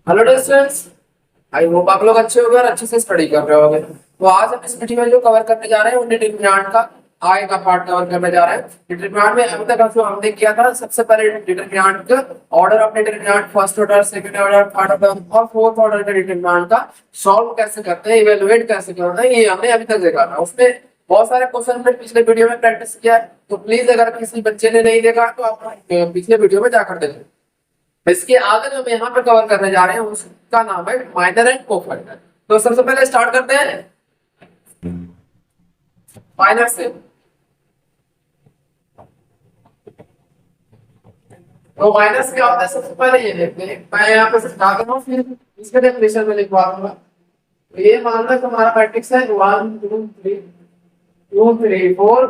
Hello students. I hope आप लोग अच्छे हो गए और अच्छे से स्टडी कर रहे होंगे। तो आज हम इस वीडियो में जो कवर करने जा रहे हैं वो डिटरमिनेंट का आय का पार्ट कवर करने जा रहे हैं। डिटरमिनेंट में अभी तक जो हमने किया था सबसे पहले डिटरमिनेंट का order of determinant, first order, second order, third order और फोर्थ ऑर्डर के डिटरमिनेंट का सॉल्व कैसे करते हैं, इवेलुएट कैसे करते हैं, ये हमने अभी तक देखा था। उसमें बहुत सारे क्वेश्चन हमने पिछले वीडियो में प्रैक्टिस किया है, तो प्लीज अगर किसी बच्चे ने नहीं देखा तो आप पिछले वीडियो में जाकर देखें। इसके आगे जो हम यहाँ पे कवर करने जा रहे हैं उसका नाम है माइनर एंड कोफैक्टर। तो सबसे पहले स्टार्ट करते हैं माइनर से। तो माइनस क्या होता है सबसे पहले ये देखते हैं। मैं यहाँ पे स्टार्ट कर रहा हूँ, फिर इसके डेफिनेशन में लिखवा दूंगा। तो ये मान लो हमारा मैट्रिक्स है 1 2 3 2 3 4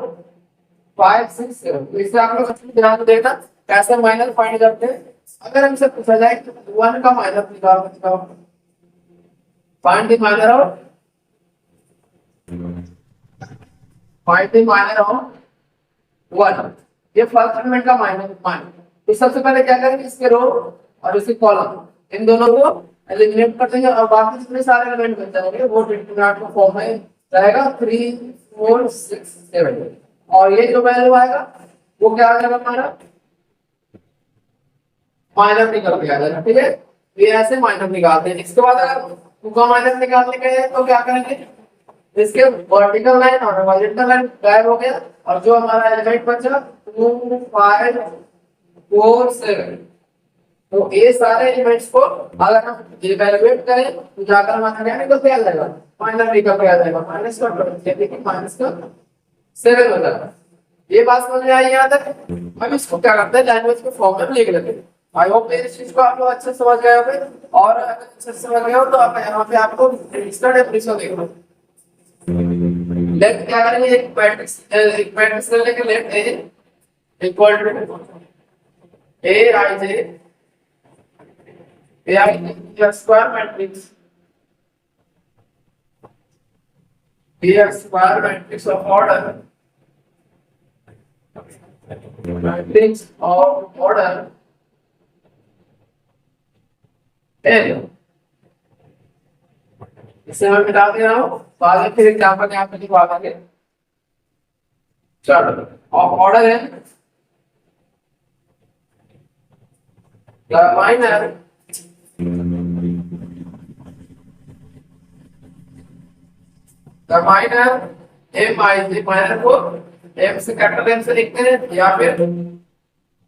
5 6 7। तो इससे आप लोग अच्छे ध्यान देना कैसे माइनर फाइंड करते हैं। अगर हमसे पूछा जाए कि 1 का माइनर निकालो, find the minor of find the minor of 1। ये फर्स्ट एलिमेंट का माइनर मान। तो सबसे पहले क्या करेंगे, इसके रो और इसके कॉलम इन दोनों को एलिमिनेट कर देंगे और बाकी जितने सारे एलिमेंट बच जाएंगे वो डिटरमिनेंट का फॉर्म में रहेगा 3 4 6 7। और ये जो वैल्यू आएगा वो क्या आ जाएगा हमारा माइनर निकल के आ जाएगा। ठीक है, ये ऐसे माइनर निकालते हैं। इसके बाद अगर टू का माइनर निकालने के हैं तो क्या करेंगे, इसके वर्टिकल लाइन और हॉरिजॉन्टल लाइन गायब हो गया और जो हमारा एलिमेंट बचा 2 5 4 7। तो ये सारे एलिमेंट्स को अगर हम इवैल्यूएट करें तो जाकर हमारा क्या निकल के आ जाएगा, माइनर निकल के आ जाएगा। माइनस का देखिए माइनस का 7 हो जाएगा। ये बात समझ में आई यहाँ तक। हम इसको क्या करते हैं, लैंग्वेज के फॉर्म में लिख लेते हैं। आई होप इस चीज को आप लोग अच्छे से समझ गए होंगे। और अगर अच्छे से समझ गए हो तो आप यहाँ पे आपको इसका डेफिनेशन देख लो। लेट क्या करेंगे, एक मैट्रिक्स ले लेंगे। Let A equal to A I J A I J square matrix, a square matrix of order, matrix of order N. इसे मैं मिटा दे रहा हूँ, बाद में फिर एग्जांपल यहाँ पे लिखवा देंगे। चलो ऑफ ऑर्डर है माइनर एम आई जे, माइनर को एम से कैपिटल एम से लिखते हैं या फिर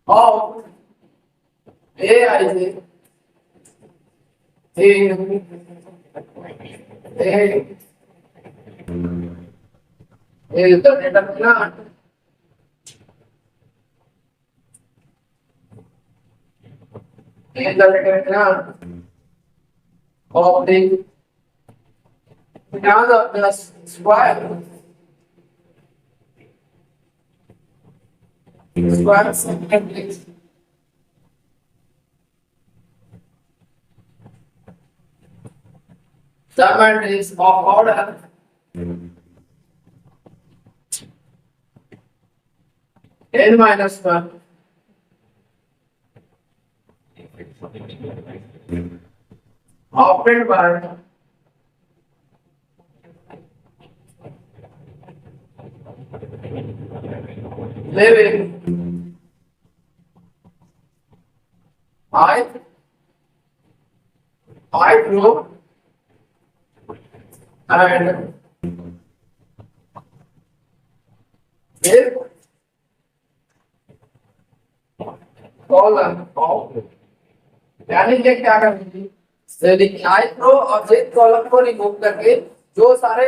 of A I J is the determinant of the square matrix. The matrix of order n minus 1 operated by living I group and if column of, यानी कि क्या करेंगे, आई रो और जेड कॉलम को रिमूव करके जो सारे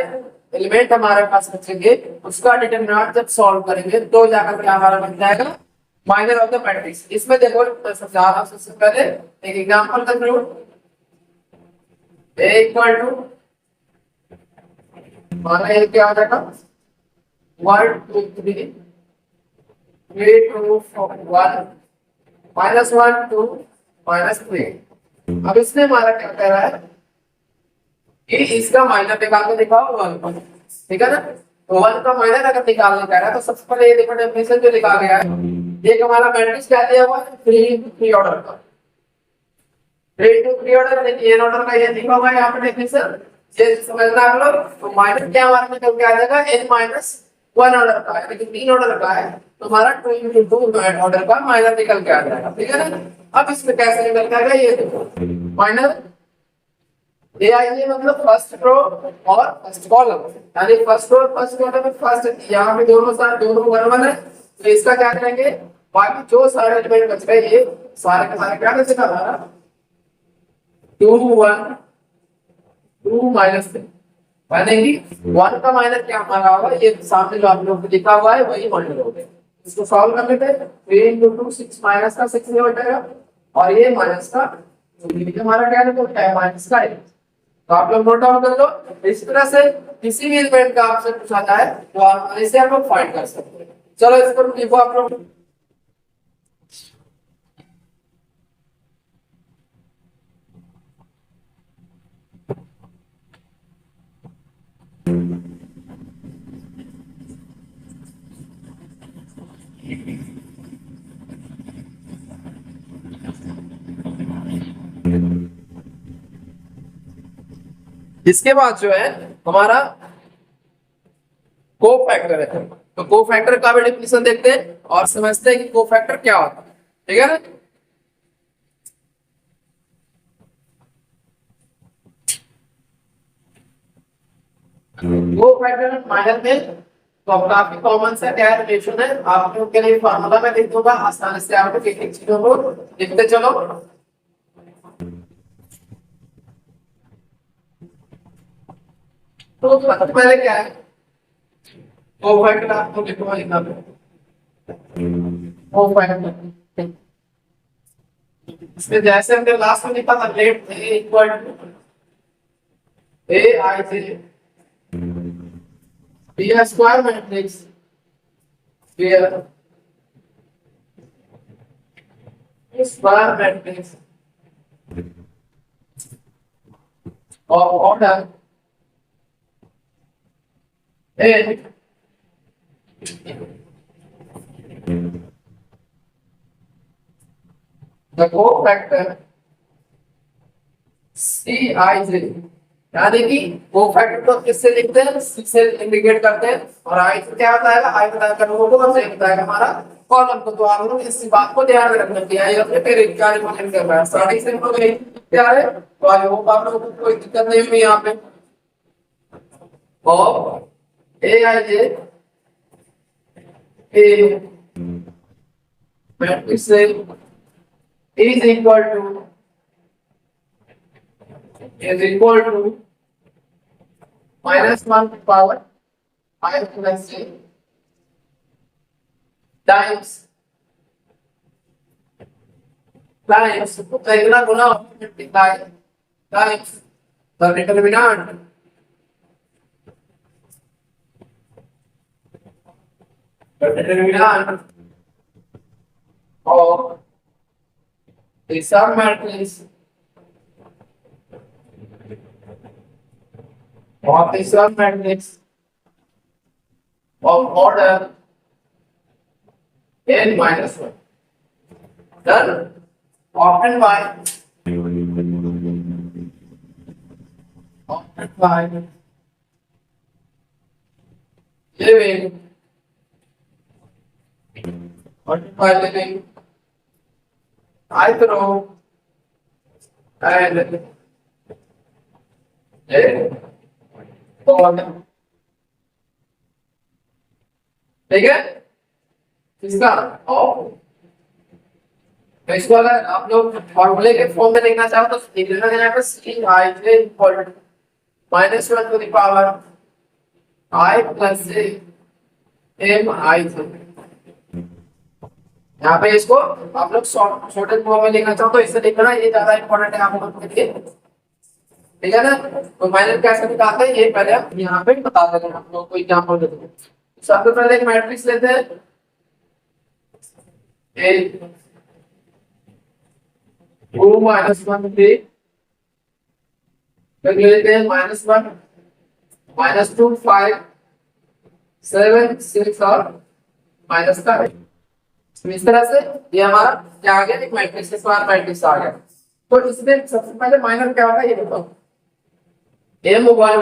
एलिमेंट हमारे पास बचेंगे उसका डिटरमिनेंट जब सॉल्व करेंगे तो जाकर क्या हमारा बन जाएगा माइनर ऑफ द मैट्रिक्स। इसमें देखो समझा रहा हूं। सबसे पहले एक एग्जांपल तक लो। ए इक्वल टू माना ये क्या आ जाएगा 1 2 3 3 2 4 1 -1 2 -3। अब इसने हमारा क्या कह रहा है कि इसका माइनर निकाल के दिखाओ 1 पर। ठीक है ना, तो 1 का माइनर अगर निकालना कह रहा है तो सबसे पहले ये देखो डेफिनेशन जो लिखा गया है, ये हमारा मैट्रिक्स क्या दिया हुआ है 3 ऑर्डर का। 3 into 3 ऑर्डर एन ऑर्डर का ये लिखा हुआ है यहाँ पे डेफिनेशन, ये समझना आप लोग। तो माइनस क्या हमारे में क्या आ जाएगा, n माइनस 1 ऑर्डर का है, लेकिन 3 ऑर्डर का है तो हमारा 2 into 2 ऑर्डर का माइनस निकल के आ जाएगा, ठीक है ना। अब इसमें कैसे निकल के आएगा ये देखो, माइनस ए आई मतलब फर्स्ट रो और फर्स्ट कॉलम, यानी फर्स्ट रो और फर्स्ट कॉलम में फर्स्ट यहाँ पे दोनों सारे दोनों बराबर है, तो इसका क्या करेंगे, बाकी जो सारे एलिमेंट बच गए ये सारे के सारे क्या कैसे हमारा 2 1 2 माइनस 3, यानी कि 1 का माइनस क्या हमारा होगा, ये सामने जो आप लोगों को लिखा हुआ है वही माइनस हो गया। इसको सॉल्व कर लेते हैं, 3 into 2 6 माइनस का 6 ये बचेगा और ये माइनस का हमारा क्या है माइनस का 1, तो आप लोग नोट डाउन कर लो। इस तरह से किसी भी एलिमेंट का आपसे पूछा जाए तो आप इसे आप लोग फाइंड कर सकते हैं। चलो इसको लिखो आप लोग, इसके बाद जो है हमारा कोफैक्टर है, तो कोफैक्टर का भी डेफिनेशन देखते हैं और समझते हैं कि कोफैक्टर क्या होता है, ठीक है ना। कोफैक्टर माइनस में तो अब काफी कॉमन सा क्या रिलेशन है, आप लोग के लिए फार्मूला में लिख दूंगा, आसानी से आप लोग एक चीजों को लिखते चलो। तो सबसे पहले क्या है कोफैक्टर, आपको लिखना है कोफैक्टर, इसमें जैसे हमने लास्ट में लिखा था let A equal to A I J B square matrix square matrix of order n the cofactor Cij, यानी कि कोफैक्टर को किससे लिखते हैं, C से इंडिकेट करते हैं, और I से क्या बताएगा, I बताएगा लोगों को, हमसे बताएगा हमारा कॉलम को। तो आप लोग इस बात को ध्यान में रखना चाहिए, ये अपने पेरेंट क्या रिप्रेजेंट कर रहा है, स्टार्टिंग से हम लोग क्या है, तो आई होप आप लोगों को कोई दिक्कत नहीं हुई यहाँ पे। और A I J a matrix is equal to -1 power I plus j times इतना गुना multiply times the determinant of the submatrix of order n minus 1, done often by living ith row and column, ठीक है। इसका तो इसको अगर आप लोग फॉर्मूले के फॉर्म में लिखना चाहो तो लिख लेना यहाँ पे C I J equal to -1 to the power I plus J M I J। यहाँ पे इसको आप लोग शॉर्टेड फॉर्म में लिखना चाहो तो इसे लिखना, ये ज्यादा इंपॉर्टेंट है आप लोगों के लिए, ठीक है ना। तो माइनस कैसे निकालते हैं ये पहले हम यहाँ पे बता देते हैं, हम लोग को एग्जांपल देते हैं। सबसे पहले एक मैट्रिक्स लेते हैं A 2 -1 3, फिर लेते हैं -1 -2 5 7 6 और माइनस का है। इस तरह से ये हमारा क्या आ गया, एक मैट्रिक्स स्क्वायर मैट्रिक्स आ गया। तो इसमें सबसे पहले माइनर क्या होगा ये बताओ। m1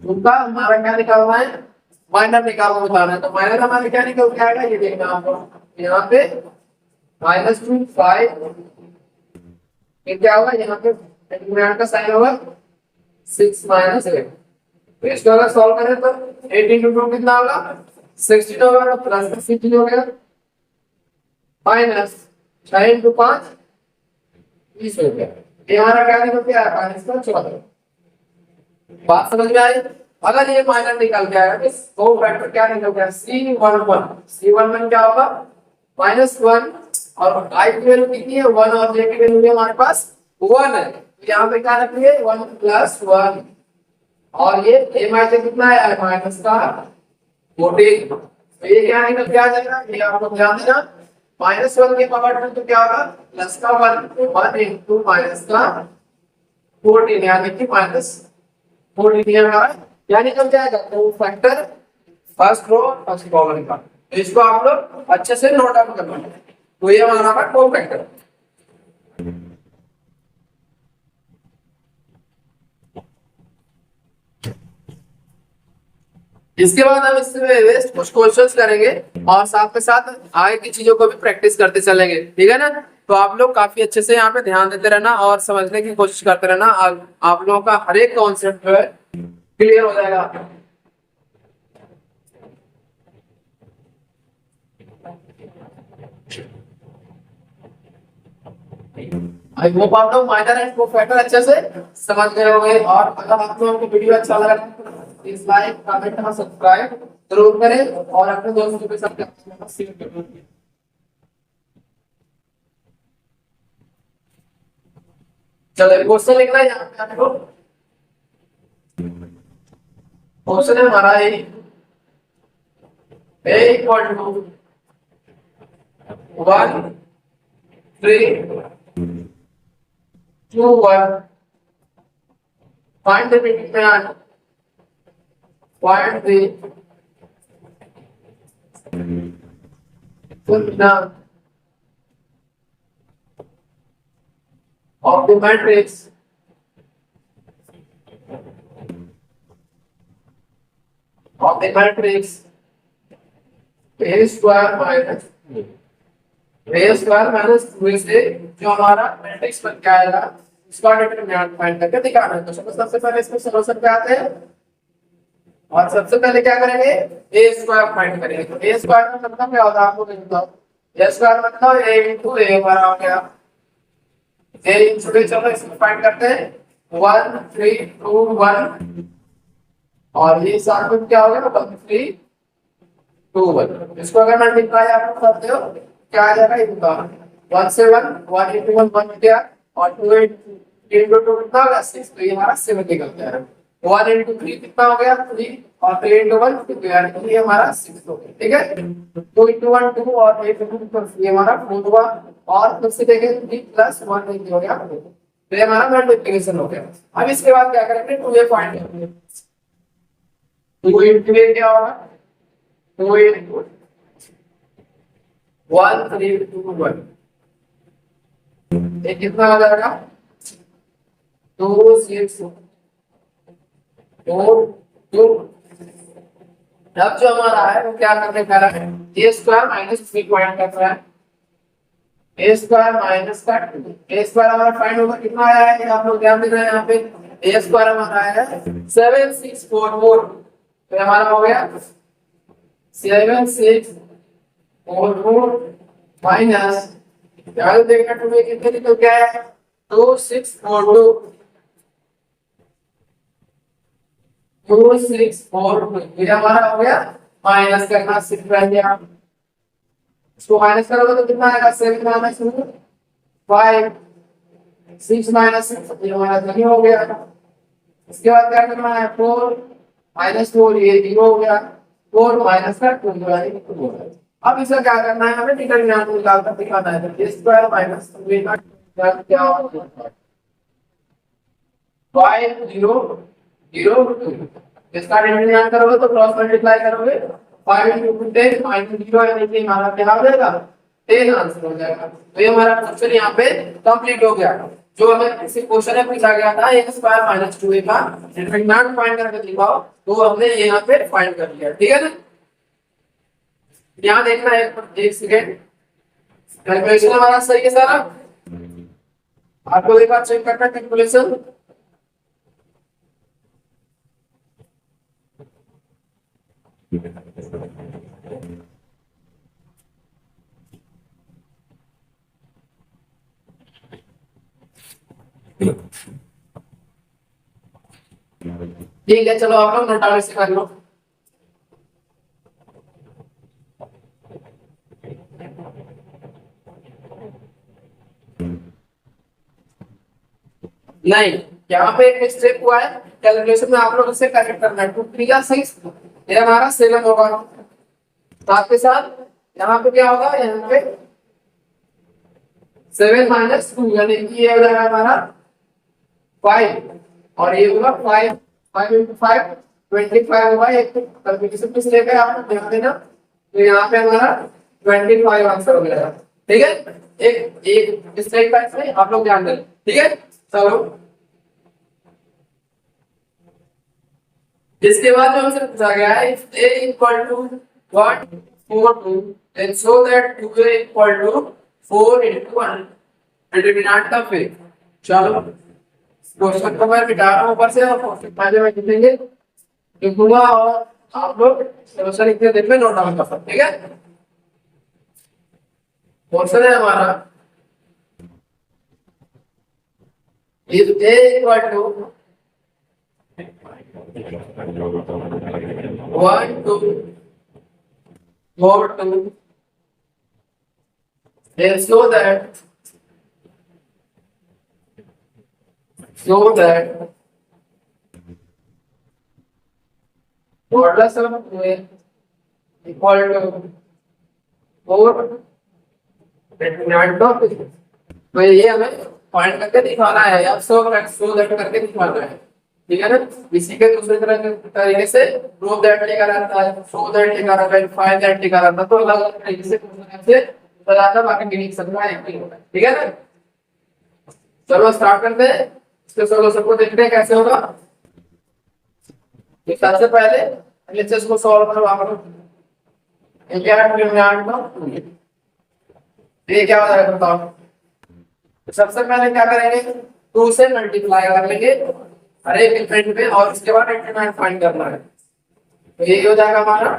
उनका हमारा क्या निकालना है, माइनर निकालना बताना है। तो माइनर हमारे क्या निकल के आएगा ये देखना आपको यहाँ पे -2 5 ये क्या होगा यहाँ पे डिटरमिनेंट का साइन होगा 6 - 8। तो इसको अगर सॉल्व करें तो 8 × 2 कितना होगा 16 होगा, प्लस 16 हो गया माइनस 6 × 5 20 हो गया। ये हमारा क्या निकल के आया -14। बात समझ में आई। अगर ये माइनर निकल के आएगा तो दो फैक्टर क्या निकल गया C11 क्या होगा -1 और I की वैल्यू कितनी है 1 और J की वैल्यू हमारे पास 1 है। तो यहाँ पे क्या रखिए 1 + 1 और ये M कितना है माइनस का 14। तो ये क्या निकल के आ जाएगा ये आपको ध्यान देना -1 के पावर में तो क्या होगा प्लस का 1 × माइनस का 14 यानी कि -14 क्या निकल जाएगा। तो factor first row first column का। तो इसको आप लोग अच्छे से नोट डाउन करना। तो ये हमारा टू फैक्टर। इसके बाद हम इससे वेस्ट कुछ क्वेश्चंस करेंगे और साथ में साथ आगे की चीजों को भी प्रैक्टिस करते चलेंगे, ठीक है ना। तो आप लोग काफी अच्छे से यहाँ पे ध्यान देते रहना और समझने की कोशिश करते रहना। आप लोगों का हर एक कॉन्सेप्ट जो है क्लियर हो जाएगा। आई होप आप लोग माइनर एंड को-फैक्टर अच्छे से समझ गए होंगे। और अगर आप लोगों को वीडियो अच्छा लगा तो प्लीज लाइक कमेंट और सब्सक्राइब जरूर करें और अपने दोस्तों के साथ शेयर करें। चलो क्वेश्चन लिखना है यहाँ पे आपको। क्वेश्चन है हमारा a = 1 3 2 1 find the determinant find the determinant of the matrix a square minus 2 से जो हमारा मैट्रिक्स बन के आएगा इसका डिटरमिनेंट फाइंड करके दिखाना है। तो सबसे पहले इसमें सॉल्यूशन पे आते हैं और सबसे पहले क्या करेंगे a² फाइंड करेंगे। तो a² का मतलब क्या होता है आपको बताओ। a² मतलब a × a बराबर हो गया a × चलो इसको फाइंड करते हैं 1 3 2 1 और ये साथ में क्या हो गया 1 3 2 1। इसको अगर मल्टीप्लाई आप करते हो क्या आ जाएगा ये बताओ 1 से 1 1 × 1 1 गया और 2 × 2 कितना होगा 6। तो ये हमारा 7 निकल गया। 1 × 3 कितना हो गया 3 और 3 × 1 2 यानी कि ये हमारा 6 हो गया, ठीक है। 2 × 1 2 और 8 × 2 तो ये हमारा 4 हुआ और फिर से देखें 3 + 1 हो गया। तो ये हमारा मल्टीप्लिकेशन हो गया। अब इसके बाद क्या करेंगे 2a फाइंड करेंगे। 2 × a क्या होगा 2 × 1 3 2 1 ये कितना आ जाएगा 2 6 4 2। अब जो हमारा है वो क्या करने का है a² - 3 पॉइंट करना है a² - का a² हमारा फाइंड होगा कितना आया है आप लोग ध्यान दे रहे हैं यहाँ पे a² हमारा आया है 7644। तो हमारा हो गया 7644 माइनस ध्यान देखना 2 कितने निकल के आया है 2642 2642 ये हमारा हो गया माइनस करना 6 रह गया। इसको माइनस करोगे तो कितना आएगा 7 - 2 5 6 - 6 ये हमारा नहीं हो गया। इसके बाद क्या करना है 4 - 4 ये 0 हो गया 4 - 2 यानी कि 2 हो गया। अब इसका क्या करना है हमें डिटरमिनेंट निकाल कर दिखाना है। तो a² - 2a का क्या होगा 5 0 0 2। इसका डिटरमिनेंट करोगे तो क्रॉस मल्टीप्लाई करोगे 5 × 10 - 0 यानी कि हमारा क्या हो जाएगा 10 आंसर हो जाएगा। तो ये हमारा क्वेश्चन यहाँ पे कंप्लीट हो गया। जो हमें इसी क्वेश्चन में पूछा गया था a स्क्वायर माइनस 2a का डिटरमिनेंट फाइंड करके दिखाओ, तो हमने ये यहाँ पे फाइंड कर लिया। ठीक है ना, यहाँ देखना है एक सेकेंड, कैलकुलेशन हमारा सही है सारा। आपको एक बार चेक करना कैलकुलेशन। ठीक है, चलो आप लोग नोट से कर लो। नहीं, यहाँ पे एक मिस्टेक हुआ है कैलकुलेशन में, आप लोग इसे करेक्ट करना है। 2 3 6 ये हमारा 7 होगा। साथ के साथ यहाँ पे क्या होगा, यहाँ पे 7 माइनस 2 यानी कि ये हो जाएगा हमारा 5 और ये होगा 5 5 into 5 25 होगा। एक कैलकुलेशन मिस्टेक है, आप ध्यान देना। तो यहाँ पे हमारा 25 आंसर हो गया। ठीक है, एक एक मिस्टेक था इसमें, आप लोग ध्यान देना। ठीक है, चलो इसके बाद जो हमसे पूछा गया है if a equal to 1 4 2 then show that 2a equal to 4 into 1 determinant का फिर। चलो क्वेश्चन को मैं मिटा रहा हूं ऊपर से और फायदे में लिखेंगे लिखूंगा और आप लोग सोल्यूशन लिखते देख में नोट डाउन कर सकते। ठीक है, क्वेश्चन है हमारा if a equal to 1 2 4 2 then show that modulus of a equal to 4 determinant of. तो ये हमें फाइंड करके दिखाना है या शो दैट करके दिखाना है। ठीक है ना, इसी के दूसरे तरह तरीके से प्रूव दैट लिखा रहता है, शो दैट लिखा रहता है, फाइंड दैट लिखा रहता है। तो अलग अलग तरीके से बताता बाकी लिख सकता है। ठीक है ना, चलो स्टार्ट करते हैं। इसके सॉल्यूशन को देखते हैं कैसे होगा। सबसे पहले एलएचएस को सॉल्व करो आप लोग। ये क्या है, ये क्या हो जाएगा बताओ। तो सबसे पहले क्या करेंगे, 2 से मल्टीप्लाई कर लेंगे हर एक एलिमेंट पे और उसके बाद डिटरमिनेंट फाइंड करना है। तो ये हो जाएगा हमारा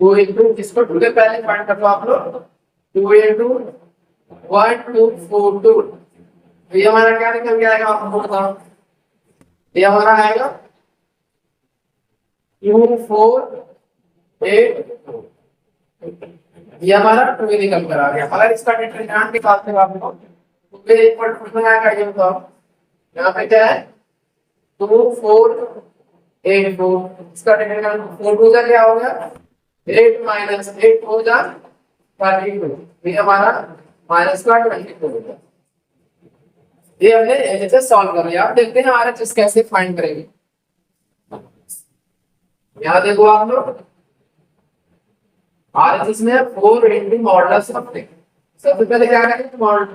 2 into इसको 2 के पहले फाइंड कर लो आप लोग। 2 into 1 2 4 2 ये हमारा क्या निकल के आएगा आपको बताओ। ये हमारा आएगा 2 4 8 ये हमारा 2 निकल कर आ गया। अगर इसका डिटरमिनेंट निकालते हैं आप लोग तो ये इक्वल टू में आएगा। ये बताओ यहाँ पे क्या है 2 4 8 4 इसका डिटरमिनेंट 4 2 का क्या हो गया 8 माइनस 8 हो जा 32 ये हमारा माइनस का 22 हो गया। ये हमने ऐसे सॉल्व कर लिया। अब देखते हैं आरएचएस कैसे फाइंड करेंगे। यहाँ देखो आप लोग आरएचएस में 4 into मॉडुलस ऑफ टेक। सबसे पहले क्या करेंगे मॉडुलस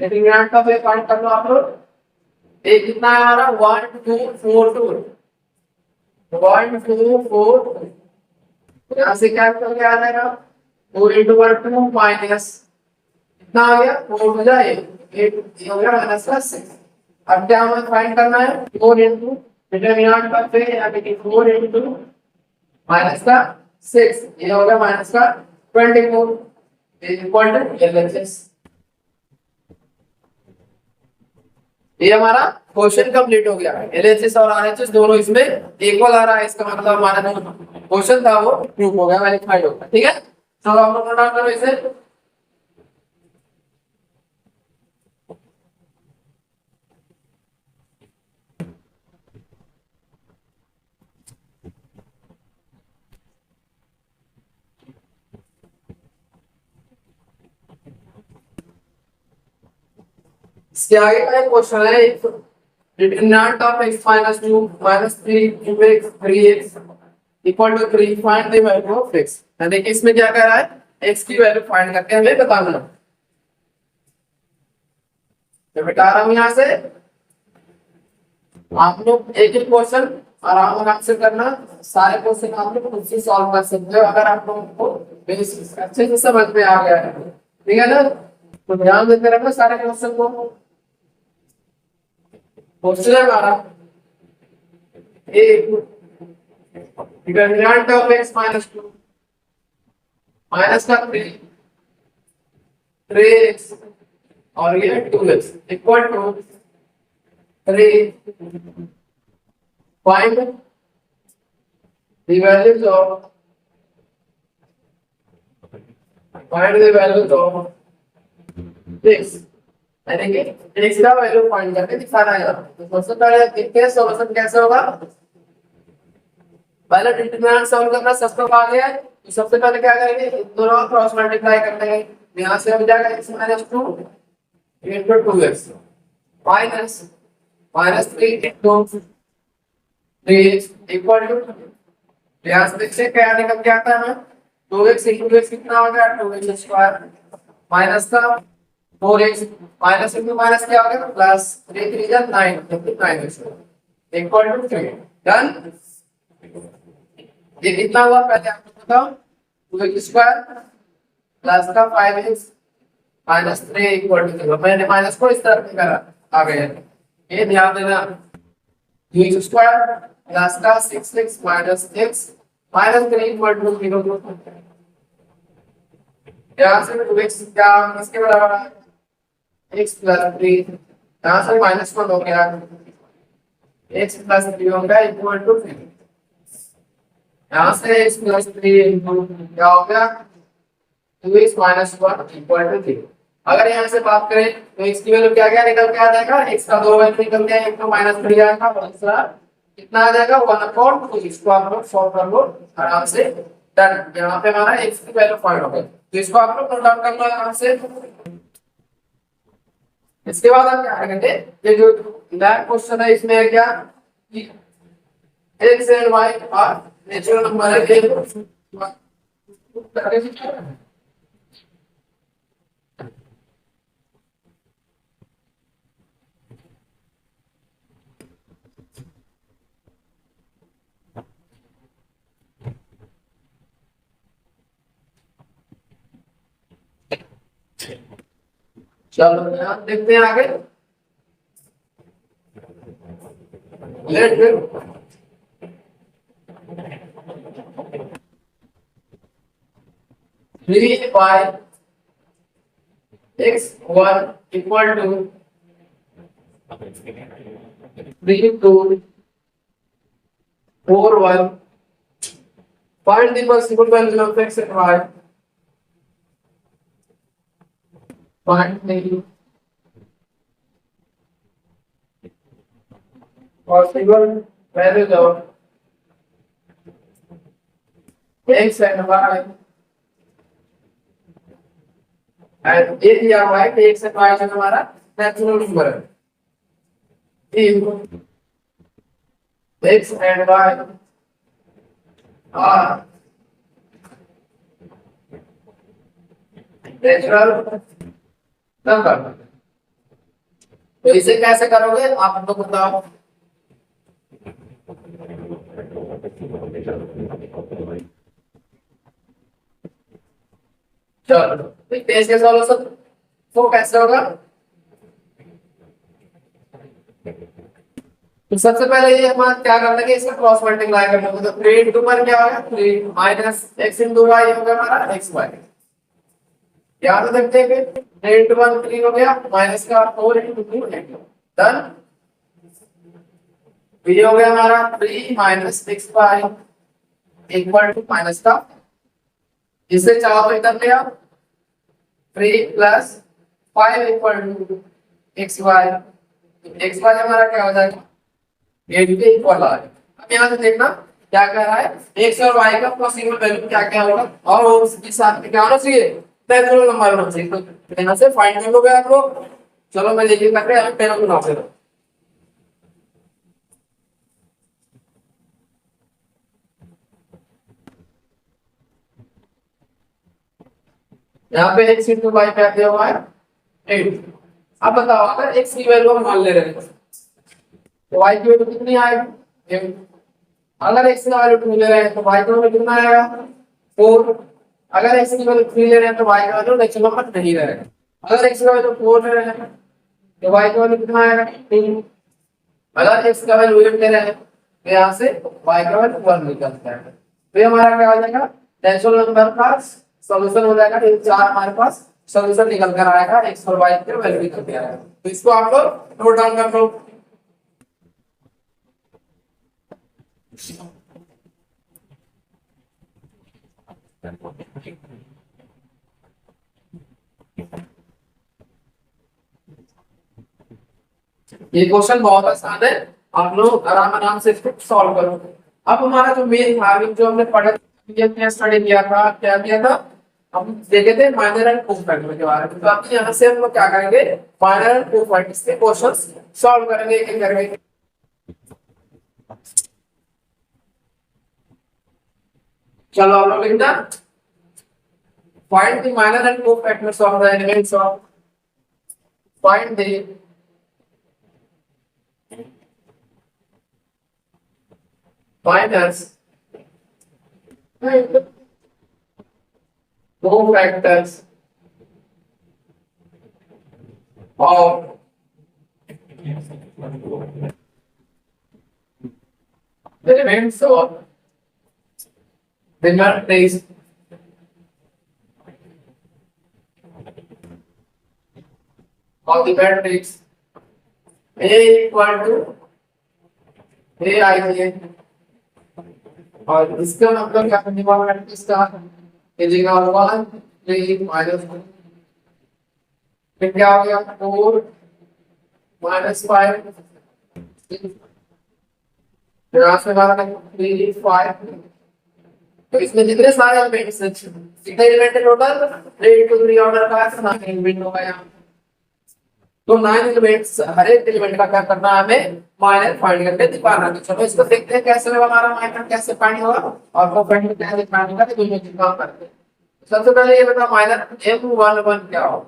डिटरमिनेंट का फिर फाइंड कर लो आप लोग। एक कितना है हमारा 1 2 4 2 1 2 4 यहाँ से क्या करके आ जाएगा 4 into 1 2 माइनस कितना आ गया 4 हो जाए 8 हो गया माइनस का 6। अब क्या हमें फाइंड करना है 4 into डिटरमिनेंट का फिर यहाँ पे 4 into माइनस का 6 ये हो गया माइनस का 24 इक्वल टू एलएचएस। ये हमारा क्वेश्चन कंप्लीट हो गया। एलएचएस और आरएचएस दोनों इसमें इक्वल आ रहा है, इसका मतलब हमारा जो क्वेश्चन था वो प्रूव हो गया, वेरीफाइड हो गया। ठीक है, चलो आप लोग नोट डाउन करो इसे। इसके आगे का एक क्वेश्चन है determinant of x minus 2 minus 3 into x 3x equal to 3 find the value of x। देखिए इसमें क्या कह रहा है एक्स की वैल्यू फाइंड करके हमें बताना। तो बेटा रहा हूं यहां से, आप लोग एक एक क्वेश्चन आराम आराम से करना, सारे क्वेश्चन आप लोग खुद से सॉल्व कर सकते हो अगर आप लोगों को बेसिक्स अच्छे से समझ में आ गया है, ठीक है ना। तो ध्यान देते रहना सारे क्वेश्चन को। क्वेश्चन है हमारा एक determinant of x minus 2 minus का 3 3x और ये 2x equal to 3 find the values of find the values of x यानी कि x का वैल्यू फाइंड करके दिखाना है। तो सबसे पहले देखते हैं सॉल्यूशन कैसे होगा। पहले डिटरमिनेंट सॉल्व करना सबको आ गया है, तो सबसे पहले क्या करेंगे, दोनों क्रॉस मल्टीप्लाई करते हैं। यहां से हो जाएगा x - 2 into 2x minus -3 into 3x equal to, यहाँ से देखिए क्या निकल के आता है ना, 2x into x कितना हो गया 2x स्क्वायर माइनस का 4x माइनस इंटू माइनस क्या हो गया प्लस 3 3 जा 9 9x इक्वल टू 3 डन। ये कितना हुआ पहले आप बताओ, 2x स्क्वायर प्लस का 5x माइनस 3 इक्वल टू 0। मैंने माइनस को इस तरफ करा आ गया, ये ध्यान देना। 2x स्क्वायर प्लस का 6x minus x minus 3 equal to 0। यहाँ से 2x क्या इसके बराबर है x प्लस 3, यहाँ से माइनस 1 हो गया x प्लस 3 हो गया इक्वल टू 3। यहाँ से x प्लस 3 क्या हो गया 2x माइनस 1 इक्वल टू 3। अगर यहाँ से बात करें तो x की वैल्यू क्या क्या निकल के आ जाएगा, x का 2 वैल्यू निकल गया, एक तो माइनस 3 आएगा और दूसरा कितना आ जाएगा 1/2। इसको आप लोग सॉल्व कर लो आराम से, डन। यहाँ पे हमारा x की वैल्यू फाइंड हो गई, तो इसको आप लोग नोट डाउन कर लो आराम से। इसके बाद हम क्या करेंगे, ये जो नया क्वेश्चन है इसमें है क्या कि x and y are natural number है। चलो देखते हैं आगे। Let 3y x1 equal to 3 2 4 1 find the possible value of x and y। Find the possible values of x and y and ये दिया हुआ है कि x and y जो हमारा नेचुरल नंबर है, x and y are natural number. तो इसे कैसे करोगे आप हमको बताओ। चलो देखते हैं इसके सॉल्यूशन तो कैसे होगा। तो सबसे पहले ये हमारा क्या करना है कि इसका क्रॉस मल्टीप्लाई करना होगा। तो 3 into 1 क्या होगा 3 माइनस x into y होगा हमारा xy। याद रखते हैं कि 3 into 1 3 हो गया माइनस का 4 into 2 डन। ये हो गया हमारा 3 minus xy equal to minus का, इसे चाहो तो कर लिया 3 plus 5 equal to xy। xy हमारा क्या हो जाएगा ये भी इक्वल आ जाएगा। अब यहाँ से देखना क्या कह रहा है x और y का पॉसिबल वैल्यू क्या क्या होगा और उसके साथ में क्या होना चाहिए नेचुरल नंबर होना चाहिए। तो यहाँ से फाइंड कर लोगे आप लोग। चलो मैं देखिए कर रहे हैं पेन बना फिर। यहाँ पे x इंटू वाई क्या दिया हुआ है 8। अब बताओ अगर x की वैल्यू हम मान ले रहे हैं तो y की वैल्यू कितनी आएगी 8। अगर x का वैल्यू 2 ले रहे हैं तो y का वैल्यू कितना आएगा 4। अगर x की वैल्यू 3 ले रहे हैं तो y का वैल्यू नेचुरल नंबर नहीं रहेगा। अगर x का वैल्यू 4 ले रहे हैं तो y का वैल्यू कितना आएगा 2। अगर x का वैल्यू 8 ले रहे हैं तो यहाँ से y का वैल्यू 1 निकलता है। तो ये हमारा क्या हो जाएगा नेचुरल नंबर का सॉल्यूशन हो जाएगा। ये चार हमारे पास सॉल्यूशन निकल कर आएगा x और y के वैल्यू निकल के आएगा। तो इसको आप लोग नोट डाउन कर लो। ये क्वेश्चन बहुत आसान है, आप लोग आराम से इसको सॉल्व करो। अब हमारा जो मेन भाग जो हमने पढ़ा स्टडी किया था, क्या किया था हम देखे थे माइनर एंड प्रूफ फैक्टर के बारे में। तो अब यहाँ से हम लोग क्या करेंगे माइनर एंड प्रूफ फैक्टर्स के क्वेश्चंस सॉल्व करेंगे एक एक करके। चलो आप लोग लिखना find the minor and proof factors of the elements of find the minus two factors of the elements of the matrix A equal to Aij और इसका मतलब क्या करने वाला है इसका इजिंग और 1 3 माइनस फिर क्या हो गया 4 माइनस 5 फिर आगे वाला 3 5। तो इसमें जितने सारे एलिमेंट्स हैं कितने एलिमेंट है टोटल 3 to 3 ऑर्डर का है एलिमेंट होगा यहाँ। तो 9 एलिमेंट्स हर एक एलिमेंट का क्या करना है हमें माइनर फाइंड करके दिखाना है। चलो इसको देखते हैं कैसे होगा हमारा माइनर कैसे फाइंड होगा और वो फाइंड कैसे फाइंड होगा तो दोनों चीज काम करते हैं। सबसे पहले ये बता माइनर m11 क्या हो।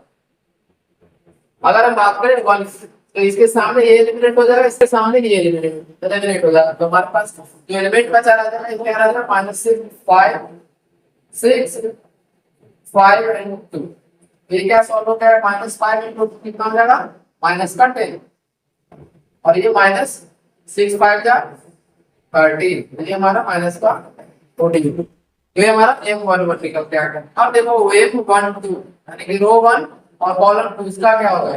अगर हम बात करें 1 तो इसके सामने ये एलिमिनेट हो जाएगा, इसके सामने ये एलिमिनेट हो जाएगा। तो हमारे पास जो एलिमेंट बचा रह जाएगा इसमें क्या रहेगा -6 5 6 5 एंड 2। ये क्या सॉल्व हो गया -5 into 2 कितना हो जाएगा माइनस का 10 और ये -6 5 जा 30 ये हमारा माइनस का 14। ये हमारा m11 निकल के आ गया। अब देखो m12 यानी कि रो 1 और कॉलम 2 इसका क्या होगा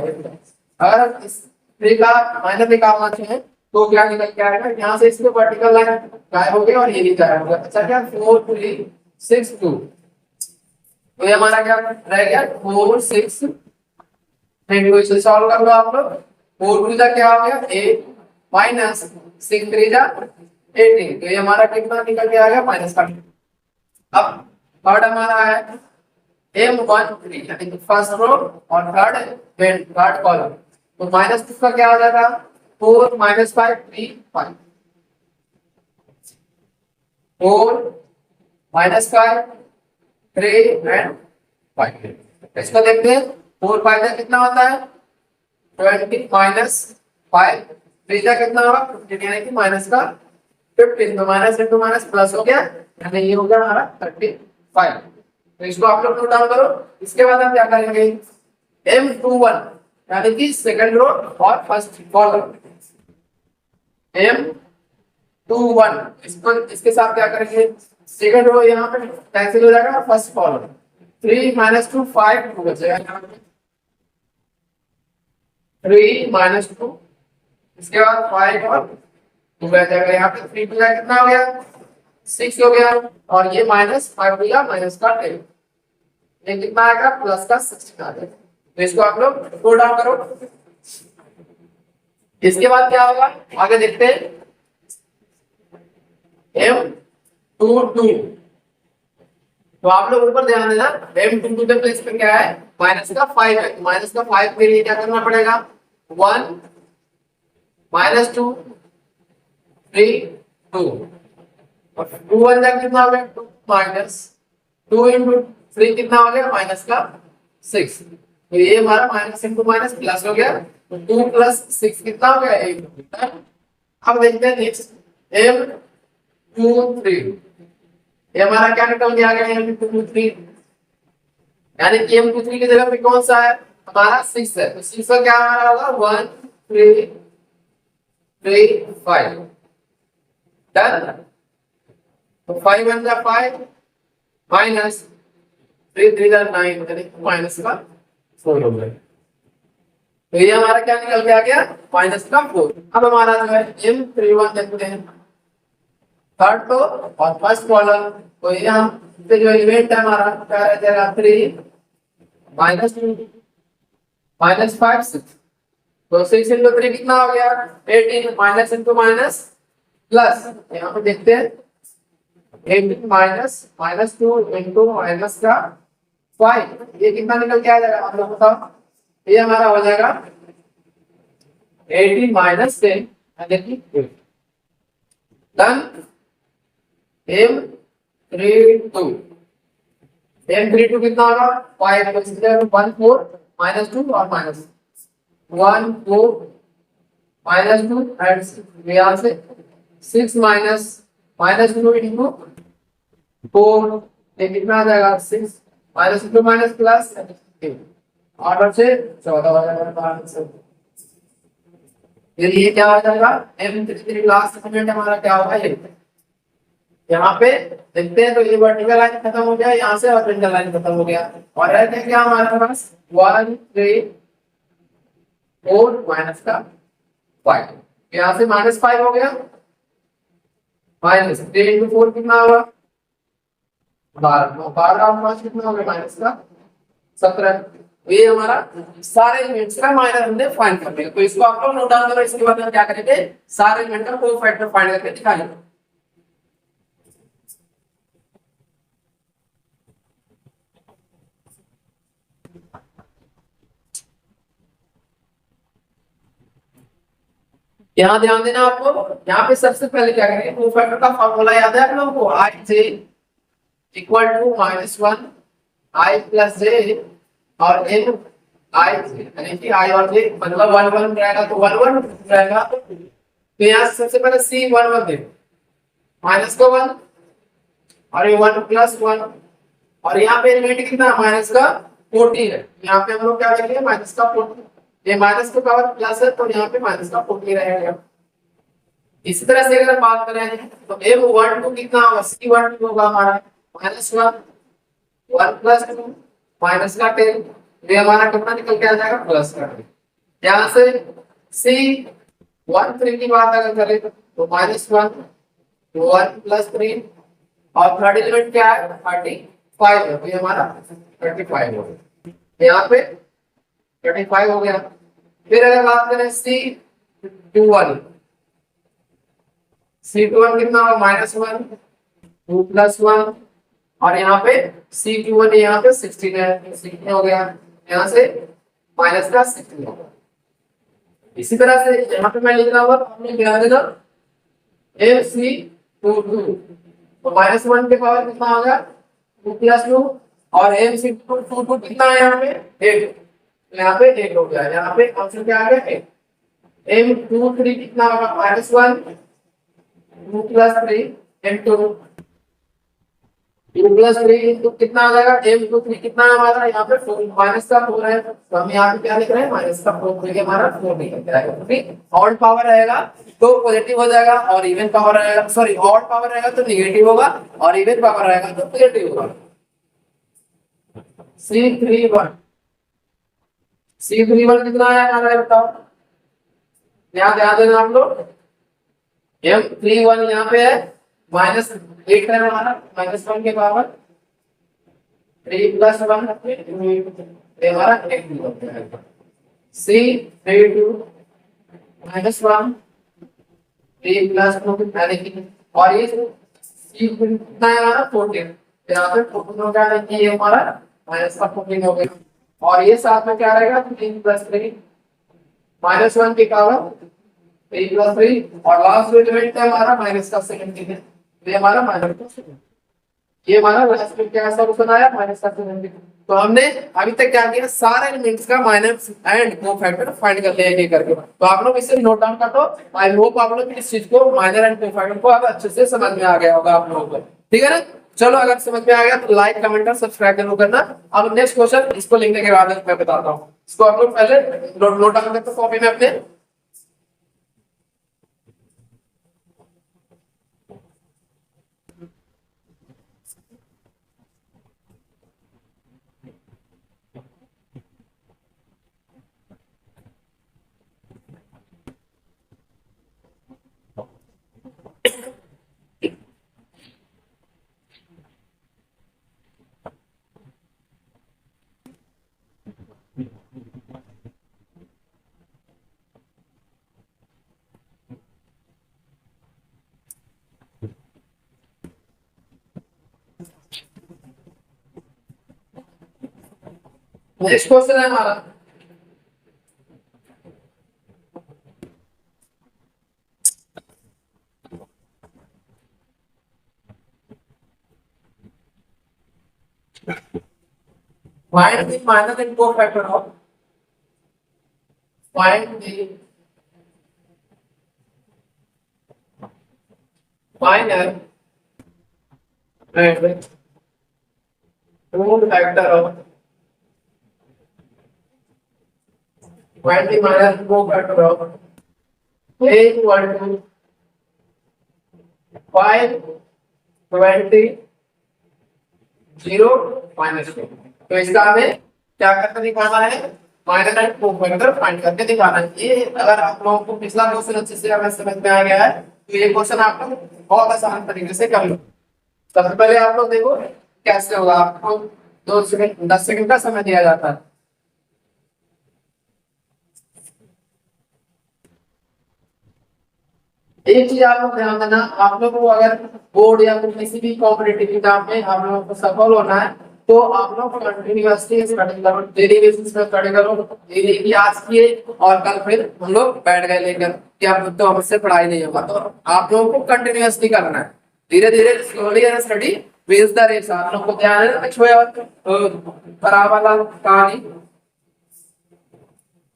अगर इस 3 का माइनस निकालना चाहे तो क्या निकल के आएगा यहाँ से इसके वर्टिकल लाइन गायब हो गई और ये भी गायब हो गया। अच्छा क्या 4 3 6 2 तो ये हमारा क्या रह गया 4 6 3 को इसे सॉल्व कर लो आप लोग। 4 2 जा क्या हो गया 8 माइनस 6 3 जा 18 तो ये हमारा कितना निकल के आ गया माइनस का। अब थर्ड हमारा है m13 यानी कि फर्स्ट रो और थर्ड कॉलम तो माइनस किसका क्या हो जाएगा 4 माइनस 5 3 5 4 माइनस 5 3 एंड 5। इसको देखते हैं 4 5 का कितना होता है 20 माइनस 5 3 का कितना होगा 15 यानी कि माइनस का 15 तो माइनस इंटू माइनस प्लस हो गया यानी ये हो गया हमारा 35। तो इसको आप लोग नोट डाउन करो। इसके बाद हम क्या करेंगे m21 यानी कि सेकंड रो और फर्स्ट कॉलम m21 इसको इसके साथ क्या करेंगे सेकंड रो यहाँ पे कैंसिल हो जाएगा फर्स्ट कॉलम 3 माइनस 2 5 2 बचेगा 3 माइनस 2 इसके बाद 5 और 2 बच जाएगा। यहाँ पे 3 2 कितना हो गया 6 हो गया और ये माइनस 5 हो गया माइनस का 10 ये कितना आएगा प्लस का 16 आ जाएगा। तो इसको आप लोग नोट डाउन करो। इसके बाद क्या होगा आगे देखते हैं m22 तो आप लोग ऊपर ध्यान देना m22 के प्लेस पे क्या है माइनस का 5 है तो माइनस का 5 के लिए क्या करना पड़ेगा 1 माइनस 2 3 2 और 2 1 जा कितना हो गया 2 माइनस 2 into 3 कितना हो गया माइनस का 6। तो ये हमारा माइनस इंटू माइनस प्लस हो गया, तो 2 प्लस 6 कितना हो गया 8। अब देखते हैं नेक्स्ट M23, ये हमारा क्या निकल के आ गया M23, यानी कि M23 की जगह पे कौन सा है हमारा 6 है, तो 6 का क्या हमारा होगा 1 3 3 5 डन। तो 5 बन जा 5 माइनस 3 3 9 यानी माइनस का 4 हो गया, तो ये हमारा क्या निकल के आ गया माइनस का 4। अब हमारा जो है M31 देखते हैं थर्ड तो और फर्स्ट कॉलम, तो यहाँ पे जो एलिमेंट है हमारा क्या रह जाएगा 3 माइनस 2 माइनस 5 6, तो 6 इंटू 3 कितना हो गया 18 माइनस इंटू माइनस प्लस, यहाँ पे देखते हैं 18 माइनस माइनस 2 इंटू माइनस का 5, ये कितना निकल के आ जाएगा आप लोग बताओ, ये हमारा हो जाएगा 18 माइनस 10 देखिए डन। M32 M32 कितना होगा 5 1 4 माइनस 2 और माइनस 1 4 माइनस 2 एंड यहाँ से 6 माइनस माइनस 2 इंटू 4, ये कितना आ जाएगा 6 माइनस 2 माइनस प्लस ऑर्डर से 14 हो जाएगा। ये क्या हो जाएगा M33 लास्ट एलिमेंट हमारा क्या होगा ये, यहाँ पे देखते हैं तो ये वर्टिकल लाइन खत्म हो गया यहाँ से और हॉरिजॉन्टल लाइन खत्म हो गया, और रहते क्या हमारे पास 1 3 4 माइनस का 5, यहाँ से माइनस 5 हो गया, माइनस 3 इंटू 4 कितना होगा 12 12 और 5 कितना होगा माइनस का 17। ये हमारा सारे एलिमेंट्स का माइनस हमने फाइंड कर लिया, तो इसको आप लोग नोट डाउन करो, इसके बाद हम क्या करेंगे सारे एलिमेंट का कोफैक्टर फाइंड करके दिखाएंगे। यहाँ ध्यान देना आपको, यहाँ पे सबसे पहले क्या करेंगे कोफैक्टर का फॉर्मूला याद है आप लोगों को, आई J equal to -1 I plus जे और एन आई यानी कि आई और जे मतलब 1 1 रहेगा तो 1 1 रहेगा, तो यहाँ सबसे पहले सी 1 1 दे माइनस का 1 और ये 1 प्लस 1 और यहाँ पे एलिमेंट कितना माइनस का 14 है, यहाँ पे हम लोग क्या करेंगे माइनस का 14, ये माइनस का पावर प्लस है तो यहाँ पे माइनस का 14 रहेगा। इसी तरह से अगर बात करें तो M12 कितना होगा C12 होगा हमारा -1 1 प्लस 2 माइनस का 10, ये हमारा कितना निकल के आ जाएगा प्लस का। यहाँ से C13 की बात अगर करें तो -1 1 प्लस 3 और थर्ड एलिमेंट क्या है 35 है, तो ये हमारा 35 हो गया, यहाँ पे 35 हो गया। फिर अगर बात करें C21 कितना होगा -1 2 प्लस 1 और यहाँ पे C21 यहाँ पे 16 है, 16 हो गया, यहाँ से माइनस का 16 होगा। इसी तरह से यहाँ पे मैं लिख रहा हूँ हमने क्या देना MC22 तो -1 के पावर कितना होगा 2 प्लस 2 और MC22 कितना है यहाँ पे 8, यहाँ पे 8 हो गया, यहाँ पे आंसर क्या आ गया 8। M23 कितना होगा -1 2 प्लस 3 M2 2 प्लस 3 इंटू कितना आ जाएगा M23 कितना है हमारा यहाँ पे 4 माइनस का 4 है, तो हम यहाँ पे क्या लिख रहे हैं माइनस का 4 करके हमारा 4 निकल जाएगा, क्योंकि ऑड पावर रहेगा तो पॉजिटिव हो जाएगा और इवन पावर रहेगा सॉरी ऑड पावर रहेगा तो नेगेटिव होगा और इवन पावर रहेगा तो पॉजिटिव होगा। C31 कितना है हमारा बताओ, यहाँ ध्यान देना आप लोग M31 यहाँ पे है -8 है हमारा -1 के पावर 3 प्लस 1 ये हमारा 8 होता है। C32 -1 3 प्लस 2 यानी और ये C कितना है हमारा 14, यहाँ पे 14 हो गया ये हमारा माइनस का 14 हो गया और ये साथ में क्या रहेगा 3 प्लस 3 -1 की पावर 3 प्लस 3 और लास्ट एलिमेंट है हमारा माइनस का सेकंड, ये हमारा माइनस का सेकंड। ये हमारा लास्ट में क्या सॉल्यूशन आया -770। तो हमने अभी तक क्या किया, सारे एलिमेंट्स का माइनस एंड कोफैक्टर फाइंड कर लिया एक एक करके। तो आप लोग इसे नोट डाउन कर दो। आई होप आप लोग इस चीज को माइनर एंड कोफैक्टर को अब अच्छे से समझ में आ गया होगा आप लोगों को, ठीक है ना। चलो अगर समझ में आ गया तो लाइक कमेंट और सब्सक्राइब जरूर करना। अब नेक्स्ट क्वेश्चन इसको लिखने के बाद मैं बताता हूँ। इसको आप लोग पहले नोट डाउन करते कॉपी में अपने। नेक्स्ट क्वेश्चन है हमारा find the minor and cofactor of find the minor and cofactor of find the minor and cofactor of a equal to 5 20 0 -2। तो इसका हमें क्या करके दिखाना है, माइनर एंड कोफैक्टर फाइंड करके दिखाना है। ये अगर आप लोगों को पिछला क्वेश्चन अच्छे से अगर समझ में आ गया है तो ये क्वेश्चन आप लोग बहुत आसान तरीके से कर लो। सबसे पहले आप लोग देखो कैसे होगा। आपको 2 सेकंड 10 सेकंड का समय दिया जाता है। एक चीज आप लोग ध्यान देना, आप लोग को अगर बोर्ड या फिर किसी भी कॉम्पिटिटिव एग्जाम में आप लोगों को सफल होना है तो आप लोग कंटिन्यूअसली स्टडी करो, डेली बेसिस पे स्टडी करो। डेली आज किए और कल फिर हम लोग बैठ गए लेकर कि अब तो हमसे पढ़ाई नहीं होगा। तो आप लोगों को कंटिन्यूअसली करना है, धीरे धीरे slowly study base the race. आप लोग को ध्यान है वाला कहानी।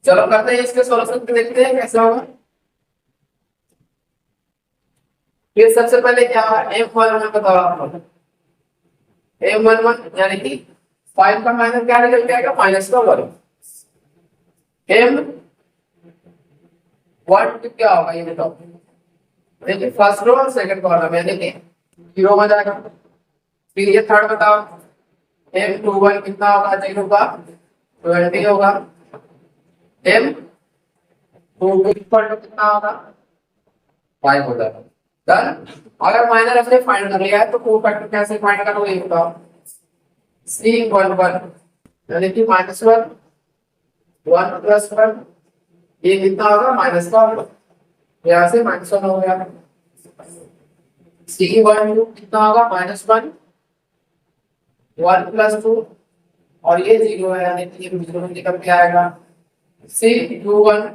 चलो करते हैं इसके सॉल्यूशन, देखते हैं कैसा होगा। ये सबसे पहले क्या है, M11 बताओ आप लोग। M11 यानी कि 5 का माइनस क्या निकल के आएगा, -1। M1 क्या होगा ये बताओ। देखिए फर्स्ट रो और सेकंड कॉलम यानी कि 0 में जाएगा। फिर ये थर्ड बताओ, M21 कितना होगा, 0 का 20 होगा। M22 कितना होगा, 5 हो जाएगा। डन। अगर माइनर हमने फाइंड कर लिया है तो कोफैक्टर कैसे फाइंड करोगे ये बताओ। C11 यानी कि -1 1 + 1 ये कितना होगा, माइनस का होगा, यहाँ से -1 हो गया। C12 कितना होगा, -1 1 + 2 और ये 0 है यानी कि ये 0 निकल के आएगा। C21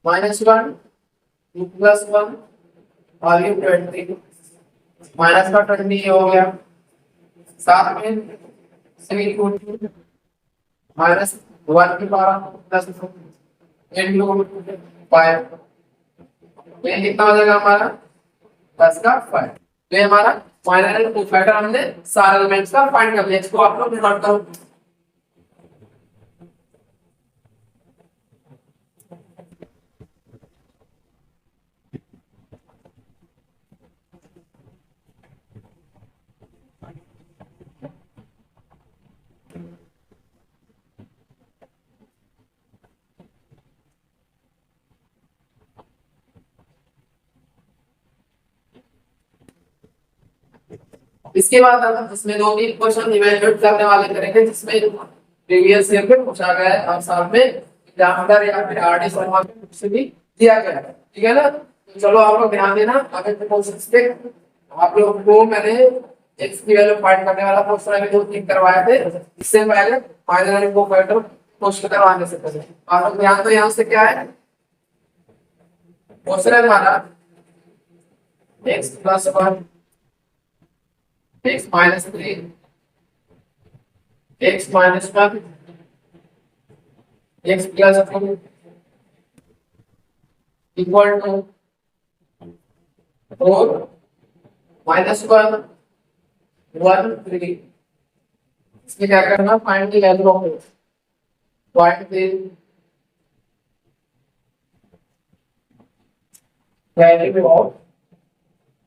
-1 2 + 1 और ये 20 माइनस का 20 हो गया। साथ में -1 की पावर +2 5 ये कितना हो जाएगा हमारा 10 का 5। तो ये हमारा माइनर एंड कोफैक्टर हमने सारे एलिमेंट्स का फाइंड कर लिया। इसको आप लोग नोट करो। इसके बाद हम इसमें 2-3 क्वेश्चन इवैल्यूएट करने वाले करेंगे जिसमें प्रीवियस ईयर में पूछा गया है और साथ में एग्जामिनर या फिर आरडी शर्मा के बुक से भी दिया गया है, ठीक है ना। चलो आप लोग ध्यान देना। अगर क्वेश्चन पे आप लोग को मैंने एक्स की वैल्यू फाइंड करने वाला क्वेश्चन अभी 2-3 करवाए थे, इससे पहले फाइनल को फैक्टर क्वेश्चन करवाने से पहले आप लोग ध्यान दो। यहाँ से क्या है क्वेश्चन है हमारा x + 1 X minus 3 X minus 1 X plus 2 equal to 4 minus 1 1 3। इसमें क्या करना, find the value of X, find the value of,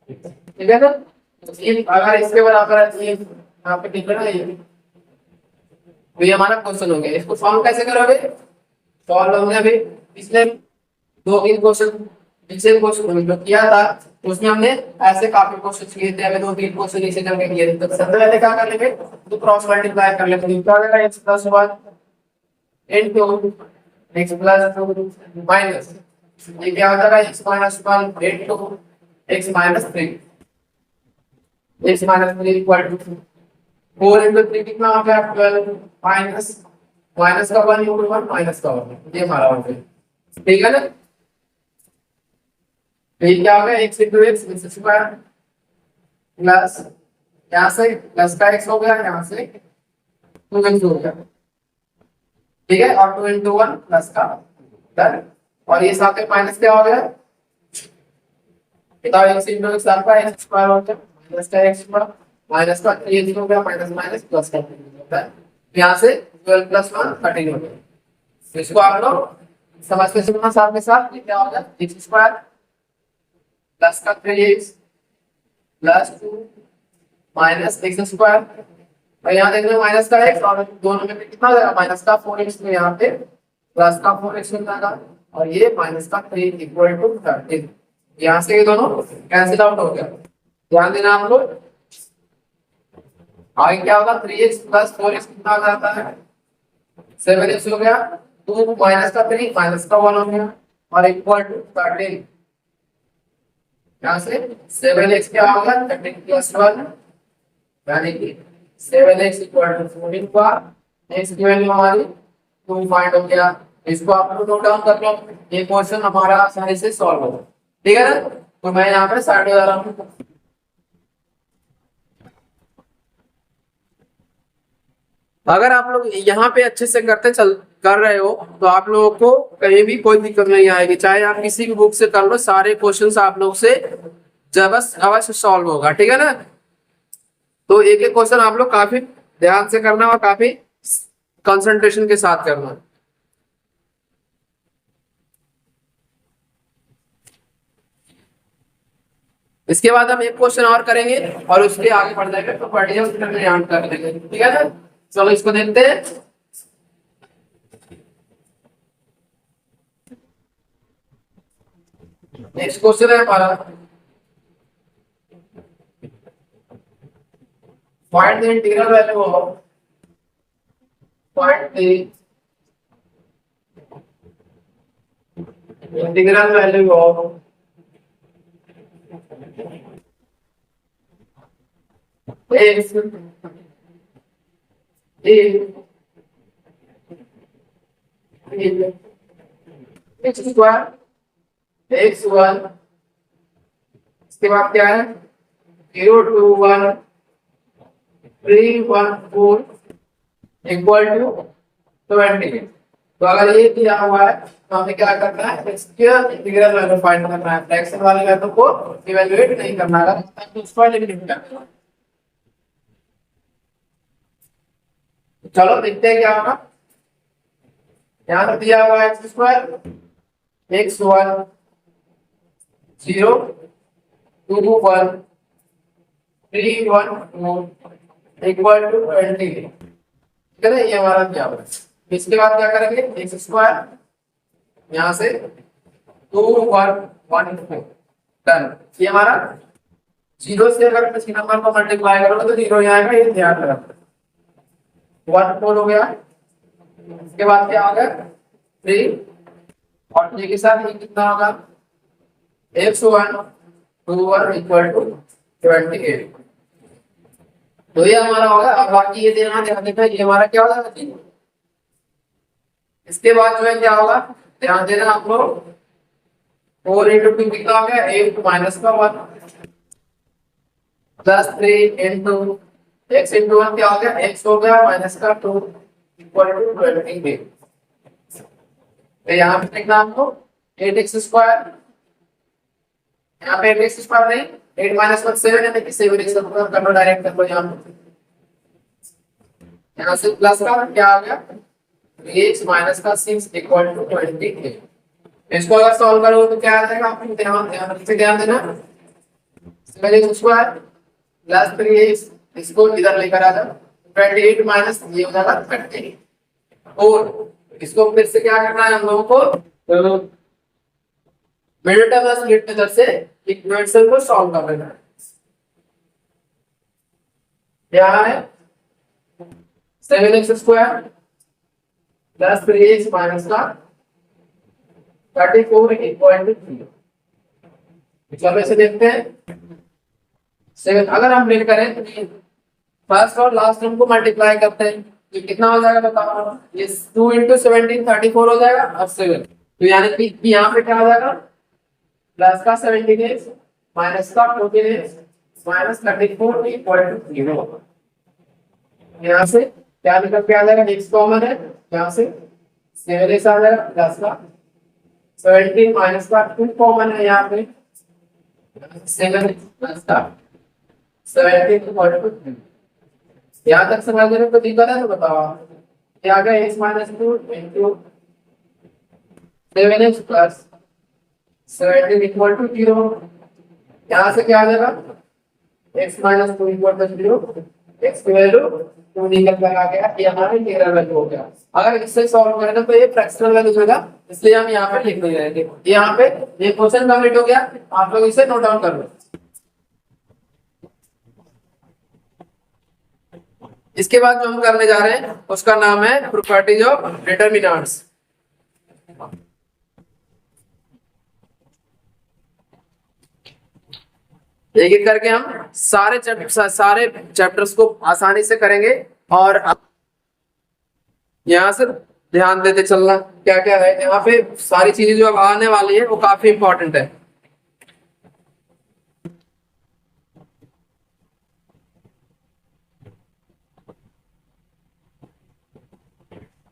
ठीक है ना। ये अगर इसके बराबर है, ये यहाँ पे लिख रहा है, तो ये हमारा क्वेश्चन हो गया। इसको सॉल्व कैसे करोगे, सॉल्व हमने अभी पिछले 2-3 क्वेश्चन, पिछले क्वेश्चन जो किया था उसमें हमने ऐसे काफी क्वेश्चन किए थे, अभी 2-3 क्वेश्चन इसे करके किए थे। तो सबसे पहले क्या कर लेंगे, तो क्रॉस मल्टीप्लाई कर लेते हैं। क्या आ जाएगा, x + 1 इनटू x + 2 माइनस, ये क्या हो जाएगा, x - 1 into x - 3, x - 3 equal to 4 into 3 कितना हो गया, 12 माइनस माइनस का 1 इनटू 1 माइनस का 1, ये हमारा हो गया, ठीक है ना। तो ये क्या हो गया, x into x square plus यहाँ से प्लस का x हो गया, यहाँ से 2x हो गया, ठीक है, और 2 इनटू 1 प्लस का डन। और ये साथ में माइनस क्या हो गया, बताओ, x इनटू x आपका x स्क्वायर हो गया, माइनस का x स्क्वायर माइनस का 3x हो गया, माइनस माइनस प्लस का होता है, यहाँ से 12 + 1 13 हो गया। तो इसको आप लोग समझते समझना साथ में साथ, ये क्या होगा, x स्क्वायर प्लस का 3x plus 2 minus x square, और यहाँ देख रहे माइनस का x, और दोनों में कितना हो जाएगा, माइनस का 4x, तो यहाँ पे प्लस का 4x हो जाएगा, और ये माइनस का 3 इक्वल टू 13। यहाँ से ये दोनों कैंसिल आउट हो गया, ध्यान देना हम लोग। आगे क्या होगा, 3x + 4x कितना आ जाता है, 7x हो गया, 2 माइनस का 3 माइनस का 1 हो गया, और इक्वल टू 13। यहाँ से 7x क्या होगा, 13 + 1 यानी कि 7x इक्वल टू 14 हुआ, x की वैल्यू हमारी 2 फाइंड हो गया। इसको आप लोग नोट डाउन कर लो, ये क्वेश्चन हमारा आसानी से सॉल्व होगा, ठीक है ना। तो मैं यहाँ पे साइड लगा रहा हूँ। अगर आप लोग यहाँ पे अच्छे से कर रहे हो तो आप लोगों को कहीं भी कोई दिक्कत नहीं आएगी, चाहे आप किसी भी बुक से कर लो, सारे क्वेश्चंस आप लोग से जब अवश्य सॉल्व होगा, ठीक है ना। तो एक एक क्वेश्चन आप लोग काफी ध्यान से करना और काफी कंसंट्रेशन के साथ करना। इसके बाद हम एक क्वेश्चन और करेंगे और उसके आगे बढ़ जाएंगे, तो बढ़िया ध्यान कर लेंगे, ठीक है ना। चलो इसको देखते हैं। नेक्स्ट क्वेश्चन है हमारा, find the integral value of, find the integral value of x x square x1, इसके बाद क्या है 0 2 1 3 1 4 इक्वल टू 20। तो अगर ये दिया हुआ है तो हमें क्या करना है, इसके इंटीग्रल वैल्यू फाइंड करना है, फ्रैक्शन वाले वैल्यू को इवैल्यूएट नहीं करना है, तो उसको लिमिट करना है। चलो देखते हैं क्या होगा। यहाँ पर दिया हुआ है x square x1 0 2 1 3 1 4 equal to 20, ठीक है, ये हमारा दिया हुआ है। इसके बाद क्या करेंगे, x स्क्वायर यहाँ से 2 1 1 4 डन। ये हमारा 0 से अगर किसी नंबर को मल्टीप्लाई करोगे तो 0 यहाँ आएगा, ये ध्यान रखना। 1 4 हो गया, इसके बाद क्या होगा 3, और 3 के साथ ये कितना होगा x1 2 1 इक्वल टू 28। तो ये हमारा होगा। अब बाकी ये देना ध्यान देना, ये हमारा क्या होगा 3। इसके बाद जो है क्या होगा, ध्यान देना आप लोग, 4 × 2 कितना हो गया 8 माइनस का 1, प्लस 3 इंटू एक्स इंटू 1 क्या हो गया, एक्स हो गया माइनस का 2 इक्वल टू 20। तो यहाँ पे लिखना हमको 8x स्क्वायर, यहाँ पे 8x स्क्वायर नहीं, 8 माइनस 1 7 है, लेकिन 7x का कन्वर्ट डायरेक्ट कर लो यहाँ से प्लस का क्या आ गया 3x माइनस का 6 इक्वल टू 20। इसको अगर सॉल्व करोगे तो क्या आ जाएगा, आपको ध्यान देना, 7x स्क्वायर प्लस 3x, इसको इधर लेकर आ जाओ, 28 माइनस ये हो जाएगा 30। और इसको फिर से क्या करना है हम लोगों को, तो मिडिल टर्म स्प्लिट मेथड से इक्वेशन को सॉल्व कर लेना है। क्या है 7x square plus 3x minus का 34 इक्वल टू 0। चलो इसे देखते हैं। 7 अगर हम प्लेट करें तो फर्स्ट और लास्ट टर्म को मल्टीप्लाई करते हैं तो कितना हो जाएगा बताओ, ये 2 इंटू 17 34 हो जाएगा और 7, तो यानी कि यहाँ पे क्या हो जाएगा प्लस का 17x माइनस का 14x माइनस 34 इक्वल टू 0। यहाँ से क्या निकल के आ जाएगा, x कॉमन है, यहाँ से 7x आ जाएगा प्लस का 17 माइनस का 2 कॉमन है, यहाँ पे 7 प्लस का 17 इक्वल टू 3। यहाँ तक समझने में कोई दिक्कत है तो बताओ आप। ये आ गया x minus 2 into 7x plus 17 equal to 0। यहाँ से क्या आ जाएगा x minus 2 equal to 0, x की वैल्यू 2 निकल कर आ गया, ये हमारा इंटीग्रल वैल्यू हो गया। अगर इससे सॉल्व करें तो ये फ्रैक्शनल वैल्यू होगा, इसलिए हम यहाँ पे लिख नहीं रहेंगे। यहाँ पे ये क्वेश्चन कंप्लीट हो गया, आप लोग इसे नोट डाउन कर लो। इसके बाद जो हम करने जा रहे हैं उसका नाम है प्रॉपर्टीज ऑफ डिटरमिनेंट्स। एक एक करके हम सारे चैप्टर्स को आसानी से करेंगे और यहाँ से ध्यान देते चलना क्या क्या है। यहाँ पे सारी चीजें जो अब आने वाली है वो काफी इंपॉर्टेंट है।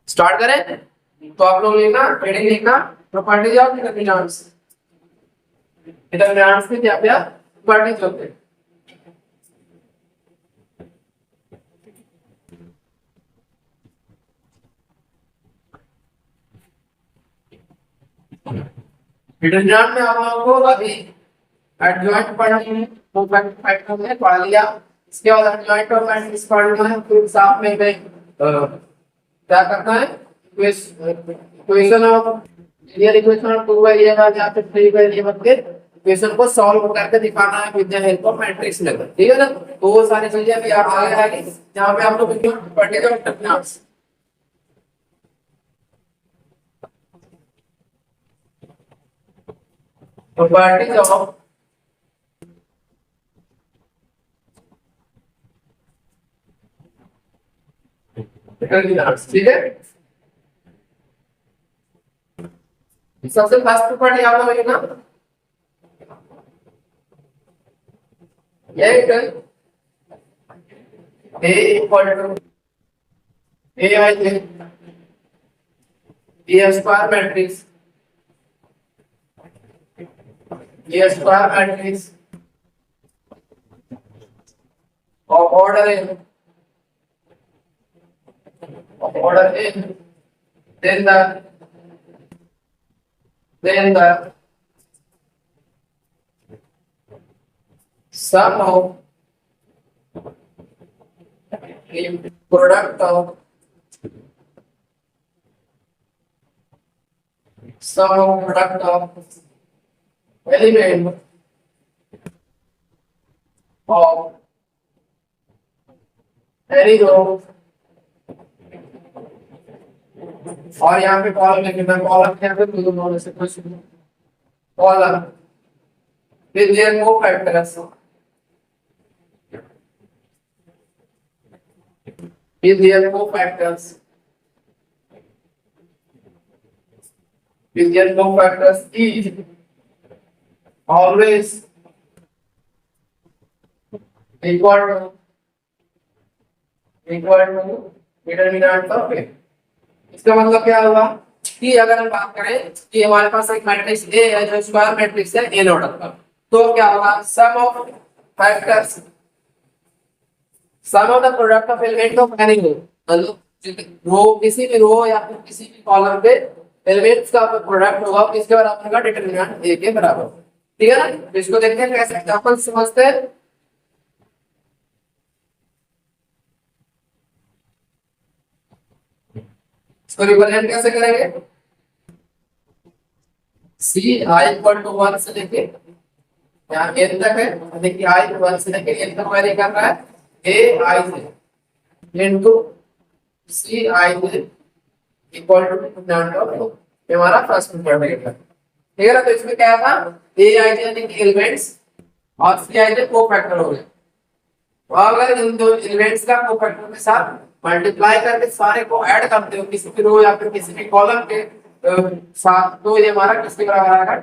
स्टार्ट करें तो आप लोग लिखना, हेडिंग लिखना प्रॉपर्टीज ऑफ डिटरमिनेंट्स। डिटरमिनेंट्स के क्या क्या प्रॉपर्टीज होते हैं। डिटरमिनेंट में आप लोगों को अभी एडजॉइंट पढ़नी है, तो फैक्टर में पढ़ लिया। इसके बाद एडजॉइंट और मैट्रिक्स पढ़ना है, फिर साथ में क्या करना है equation of linear equation of 2 variable या फिर 3 वेरिएबल के इक्वेशन को सॉल्व करके दिखाना है with the help of matrix method, ठीक है ना। तो वो सारी चीजें भी आप आगे आएगी जहां पे आप लोग properties of determinants properties of determinants, ठीक है। सबसे फर्स्ट प्रॉपर्टी आप लोग लिखना, let A equal to A by A square matrix, A square matrix of order n, then the sum of the product of element of any row, और यहाँ पे column लिखना, कॉलम क्या है तो दोनों से कुछ column with their cofactors, with their cofactors, with their cofactors is always equal to determinant of A. इसका मतलब क्या हुआ कि अगर हम बात करें कि हमारे पास एक मैट्रिक्स ए है जो स्क्वायर मैट्रिक्स है एन ऑर्डर का, तो क्या होगा sum of factors, sum of the product of element of any row, मतलब रो किसी भी रो या फिर किसी भी कॉलम पे एलिमेंट्स का प्रोडक्ट होगा किसके बराबर होगा, डिटरमिनेंट ए के बराबर। ठीक है ना, तो इसको देखते हैं कैसे एग्जांपल समझते हैं। इसको रिप्रेजेंट कैसे करेंगे, सी आई इक्वल टू 1 से लेके यहाँ एन तक है, देखिए आई 1 से लेके एन तक वेरी कर रहा है ए आई से इनटू सी आई से इक्वल टू डिटरमिनेंट ऑफ रो, ये हमारा फर्स्ट मेथड है। ठीक है ना, तो इसमें क्या था ए आई जे के एलिमेंट्स और सी आई जे कोफैक्टर हो गए, तो अगर इन दो एलिमेंट्स का कोफैक्टर के साथ मल्टीप्लाई करके सारे को ऐड करते हो किसी भी रो या फिर किसी भी कॉलम के साथ, तो ये हमारा किसके बराबर आएगा,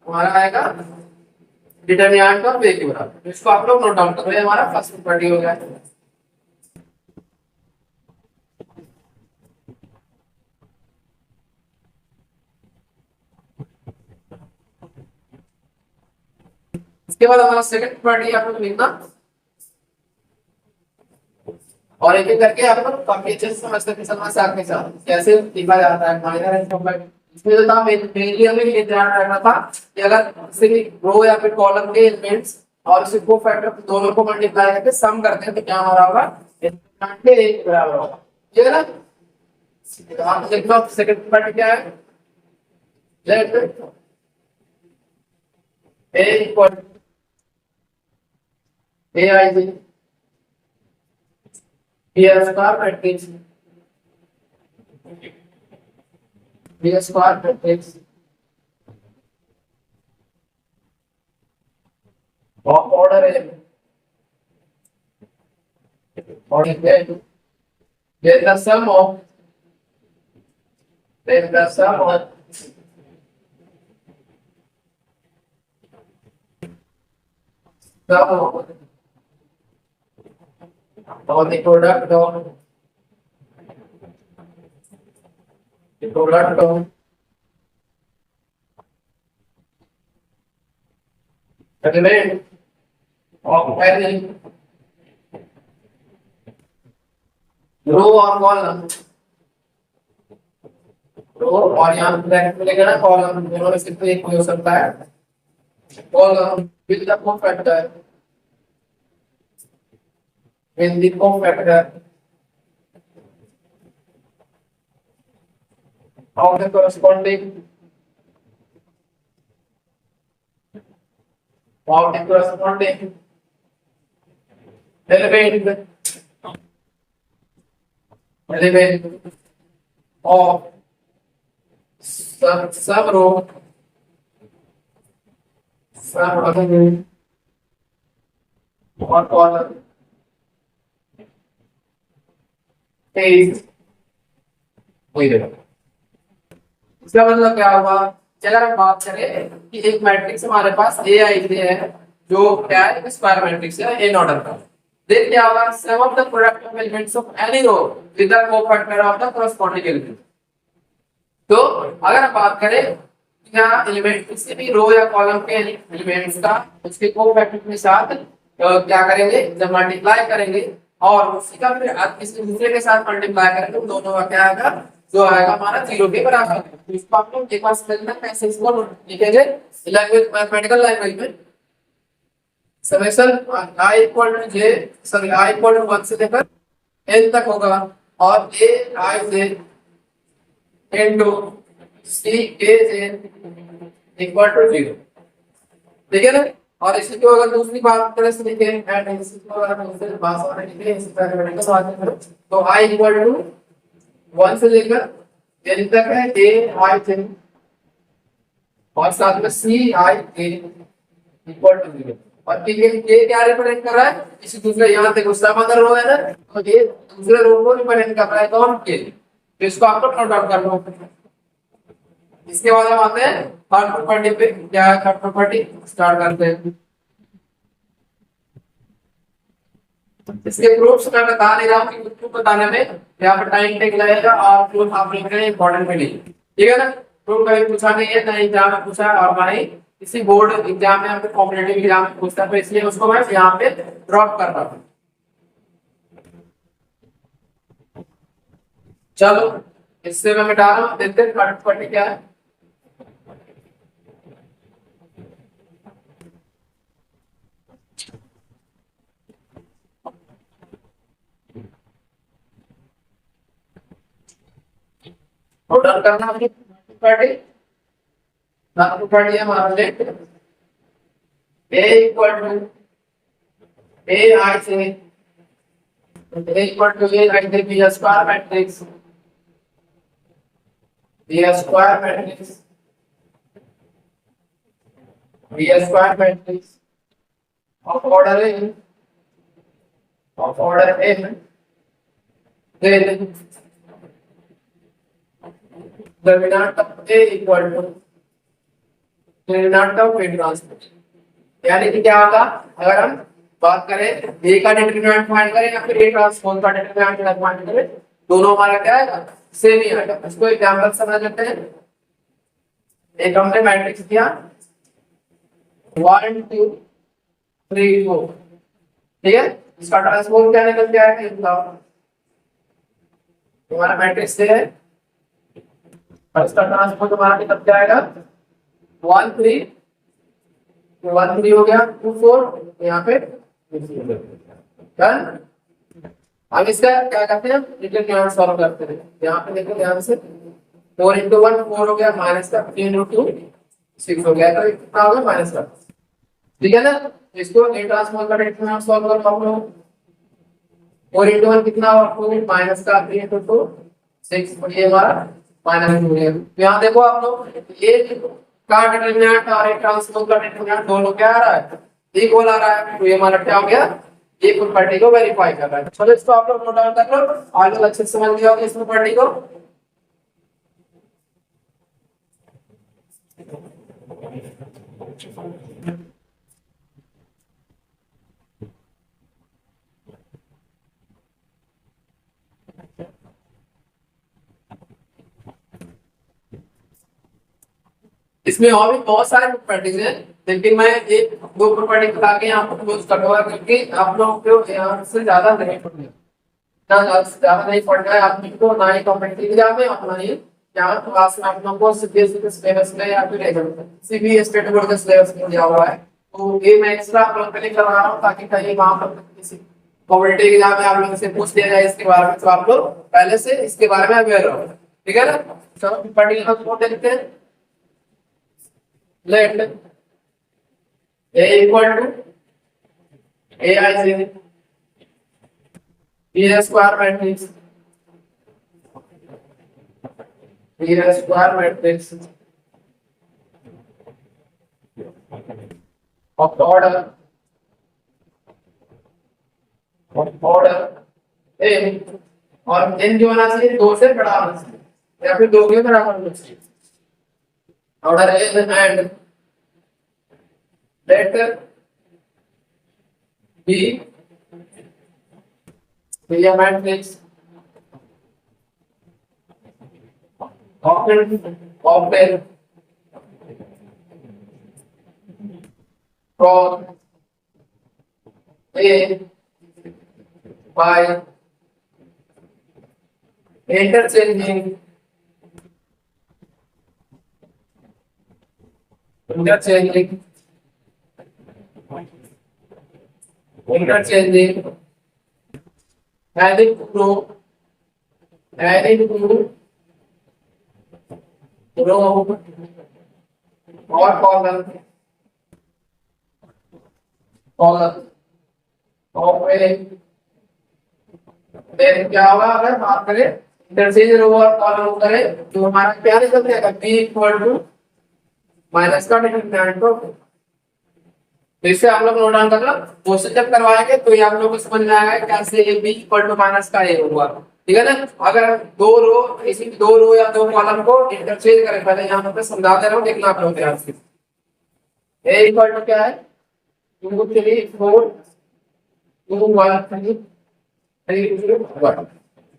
हमारा आएगा डिटरमिनेंट ऑफ ए के बराबर। तो इसको आप लोग नोट डाउन करो, ये हमारा फर्स्ट प्रॉपर्टी हो गया। इसके बाद हमारा सेकंड प्रॉपर्टी आप लोग लिखना और एक एक करके आप लोग काफी अच्छे से समझ सकते हैं साथ में साथ कैसे लिखा जाता है माइनर एंड कॉम्प्लेक्स। इसमें जो था मेनली हमें ये ध्यान रखना था कि अगर किसी भी रो या फिर कॉलम के एलिमेंट्स और उसी को फैक्टर दोनों को मल्टीप्लाई करके सम करते हैं तो क्या हमारा होगा, के एक बराबर होगा। ठीक है ना, तो आप देख लो सेकंड प्रॉपर्टी क्या है, let A equal A I J B square matrix B square matrix order है और then the sum of or the product of element of any रो और कॉलम, रो और यहाँ ब्रैकेट में लेकर ना कॉलम, दोनों में सिर्फ एक हो सकता है column with the cofactor with the cofactor of the corresponding element of sub row or column is इसका मतलब क्या हुआ, अगर हम बात करें कि एक मैट्रिक्स हमारे पास ए आई है जो क्या है स्क्वायर मैट्रिक्स है एन ऑर्डर का, देन क्या होगा sum of the product of elements of any row with the cofactor of the corresponding element. तो अगर हम बात करें यहाँ एलिमेंट किसी भी रो या कॉलम के एलिमेंट्स का उसके कोफैक्टर के साथ क्या करेंगे, जब मल्टीप्लाई करेंगे और उसी का फिर किसी दूसरे के साथ मल्टीप्लाई करेंगे तो दोनों का क्या आएगा, जो आएगा हमारा जीरो के बराबर। तो इसको आप लोग एक बार समझना कैसे इसको लिखेंगे लैंग्वेज मैथमेटिकल लैंग्वेज में, summation i equal to J sorry i equal to 1 से लेकर n तक होगा और a i से इनटू c k से इक्वल टू 0। ठीक है ना, और इसी को अगर दूसरी बात तरह से लिखें एंड इसी को अगर हम दूसरे भाषा में लिखें इसी तरह का बात करें तो i इक्वल टू 1 से लेकर n तक है a i से और साथ में c i k equal to 0 और ये क्या रिप्रेजेंट कर रहा है, इसी दूसरे यहाँ पे गुस्सा मदर रो है ना, तो ये दूसरे रो को रिप्रेजेंट कर रहा है कौन के, तो इसको आप लोग नोट डाउन कर लो। इसके बाद हम आते हैं थर्ड प्रॉपर्टी पे, क्या है थर्ड प्रॉपर्टी, स्टार्ट करते हैं। इसके प्रूफ्स मैं बता नहीं रहा हूँ कि प्रूफ बताने में यहाँ पर टाइम टेक लगेगा और प्रूफ आप लिख रहे हैं इंपॉर्टेंट भी नहीं, ठीक है ना। प्रूफ कभी पूछा नहीं है, ना एग्जाम में पूछा और ना ही किसी बोर्ड एग्जाम में, आपके कॉम्पिटेटिव एग्जाम में पूछता है, तो इसलिए उसको मैं यहाँ पे ड्रॉप कर रहा हूँ। चलो इससे मैं मिटा रहा हूँ, देखते हैं फटाफट क्या है। टोटल करना अपनी प्रॉपर्टी ना प्रॉपर्टी हमारा let a equal to a I से a equal to a right they b square matrix b square matrix of order n then determinant of A equal to determinant of A transpose, यानी कि क्या होगा अगर हम बात करें A का डिटरमिनेंट फाइंड करें या फिर A ट्रांसपोज का डिटरमिनेंट फाइंड करें, दोनों हमारा क्या आएगा सेम ही आएगा। इसको एग्जांपल समझ लेते हैं। एक हमने मैट्रिक्स दिया 1 2 3 4, ठीक है, इसका ट्रांसपोज क्या निकल के आएगा, हमारा मैट्रिक्स है और इसका ट्रांसपोज हमारा निकल के आएगा 1 3 हो गया 2 4, यहाँ पे डन। अब इसका क्या करते हैं, डिटरमिनेंट सॉल्व करते हैं। यहाँ पे देखो ध्यान से 4 into 1 4 हो गया, माइनस का 3 into 2 6 हो गया, तो कितना होगा माइनस का, ठीक है ना। इसको ए ट्रांसपोज का डिटरमिनेंट सॉल्व करो आप लोग। 4 into 1 कितना होगा 2, माइनस का 3 into 2 6, और ये हमारा माइनस हो गया। यहाँ देखो आप लोग ए का डिटरमिनेंट और ए ट्रांसपोज का डिटरमिनेंट दोनों क्या आ रहा है, इक्वल आ रहा है, तो ये हमारा क्या हो गया, ये प्रॉपर्टी को वेरीफाई कर रहा है। चलो इसको आप लोग नोट डाउन कर लो, आगे अच्छे से समझ लिया होगा इस प्रॉपर्टी को। इसमें और भी बहुत सारे प्रॉपर्टीज हैं, लेकिन मैं एक दो प्रॉपर्टी बता के यहाँ पर क्लोज करूंगा, क्योंकि आप लोगों को यहाँ से ज्यादा नहीं पढ़ना, ना ज्यादा नहीं पढ़ना है आप लोगों को, ना ही कॉम्पिटिटिव एग्जाम में और ना ही यहाँ क्लास में आप लोगों को सीबीएसई के सिलेबस में या फिर सीबीएसई स्टेट बोर्ड के सिलेबस में दिया हुआ है। तो ये मैं एक्स्ट्रा आप लोगों के लिए करवा रहा हूँ, ताकि कहीं वहां पर किसी कॉम्पिटिटिव एग्जाम में आप लोगों से पूछ लिया जाए इसके बारे में, तो आप लोग पहले से इसके बारे में अवेयर रहो, ठीक है ना। चलो प्रॉपर्टी को देखते हैं। Let A equal to AI B square matrix of order n, और n जो होना चाहिए 2 से बड़ा होना चाहिए या फिर 2 के बराबर होना चाहिए। Order n and let B be a matrix often from A by interchanging adding to row or column of A, then क्या होगा अगर बात करें इंटरचेंज रो और कॉलम करें, तो हमारा क्या निकल जाएगा B इक्वल टू माइनस का डिटरमिनेंट को। तो इससे आप लोग नोट डाउन कर लो, क्वेश्चन जब करवाएंगे तो ये आप लोगों को समझ में आएगा कैसे A B equal to minus का ए हुआ, ठीक है ना। अगर दो रो इसी दो रो या दो कॉलम को इंटरचेंज करें, पहले यहाँ पे समझा दे रहा हूँ, देखना आप लोग ध्यान से। ए इक्वल टू क्या है 2 3 4 2 1 3 3 1।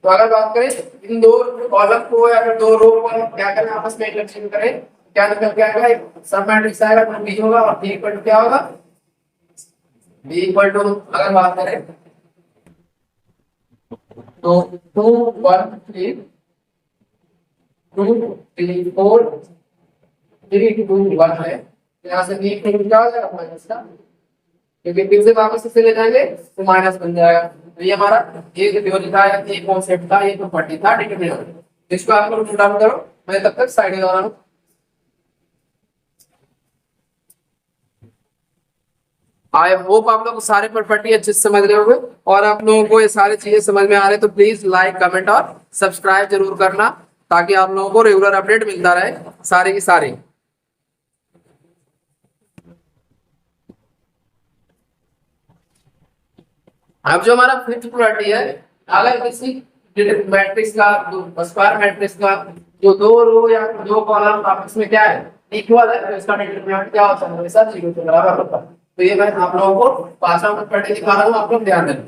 तो अगर बात करें इन दो कॉलम को या फिर दो रो को क्या करें, आपस में इंटरचेंज करें, क्या निकल के आएगा, एक सब मैट्रिक्स आएगा, तो बी होगा और बी इक्वल टू क्या होगा, बी इक्वल टू अगर बात करें तो 2 1 3 2 3 4 3 2 1 है, यहाँ से बी इक्वल टू क्या हो जाएगा माइनस का, क्योंकि फिर से वापस से ले जाएंगे तो माइनस बन जाएगा। तो ये हमारा ये जो लिखा है ये कॉन्सेप्ट था, ये प्रॉपर्टी था डिटरमिनेंट। इसको आप लोग नोट डाउन करो, मैं तब तक साइड में जा रहा हूं। आई होप आप लोग सारे प्रॉपर्टी अच्छे से समझ रहे होंगे, और आप लोगों को ये सारी चीजें समझ में आ रहे तो प्लीज लाइक कमेंट और सब्सक्राइब जरूर करना, ताकि आप लोगों को रेगुलर अपडेट मिलता रहे सारे की सारी। अब जो हमारा फिफ्थ प्रॉपर्टी है, अगर किसी मैट्रिक्स का स्क्वायर मैट्रिक्स का जो दो रो या दो कॉलम आपस में क्या है इक्वल है, तो इसका डिटरमिनेंट क्या होता है, हमेशा 0 के बराबर होता है। तो ये मैं आप लोगों को पांचवा प्रॉपर्टी दिखा रहा हूँ, आप लोग ध्यान देना।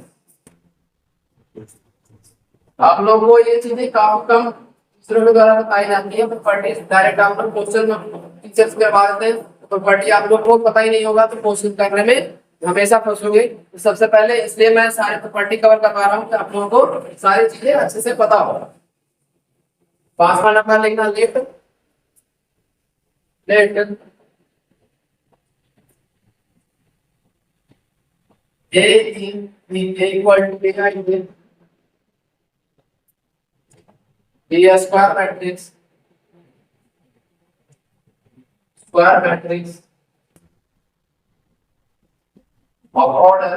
आप लोगों को ये चीजें काफी कम दूसरों के द्वारा बताई जाती है, प्रॉपर्टी डायरेक्ट आप लोग क्वेश्चन में टीचर्स के बात है, प्रॉपर्टी आप लोग को पता ही नहीं होगा तो क्वेश्चन करने में हमेशा फंसोगे। तो सबसे पहले इसलिए मैं सारे प्रॉपर्टी कवर करवा रहा हूँ कि आप लोगों को सारी चीजें अच्छे से पता हो। पांचवा नंबर लिखना left left A equal to B square matrix of order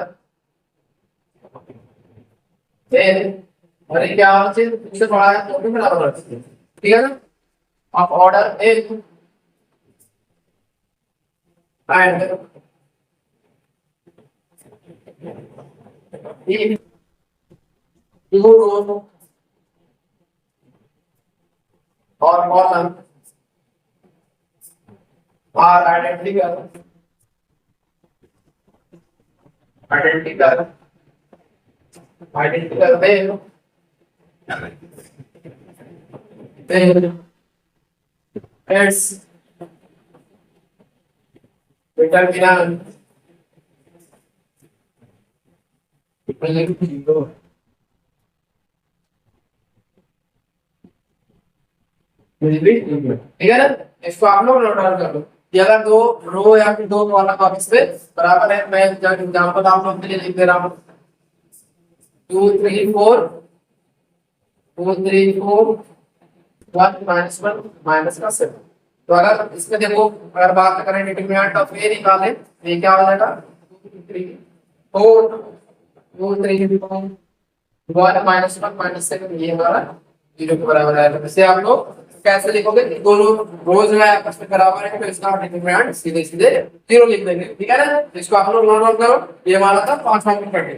then और ये क्या होना चाहिए, इससे बड़ा है तो भी बराबर होना चाहिए, ठीक है ना, of order a and if two rows or column are identical then its determinant ठीक है ना। इसको आप लोग नोट डाउन कर लो कि अगर दो रो या फिर दो कॉलम आपस में बराबर है, मैं एग्जांपल आप लोग के लिए लिख दे रहा हूं 2 3 4 2 3 4 1 -1 -7। तो अगर इसमें देखो अगर बात करें डिटरमिनेंट ऑफ ए निकालें तो ये क्या हो जाएगा 2 3 4 2 3 4 1 -1 -7, ये हमारा 0 के बराबर है। तो इसे आप लोग कैसे लिखोगे, दोनों रोज जो है आपस में बराबर है तो इसका डिटरमिनेंट सीधे सीधे 0 लिख देंगे, ठीक है ना। इसको आप लोग नोट डाउन करो, ये हमारा था पांचवा प्रॉपर्टी।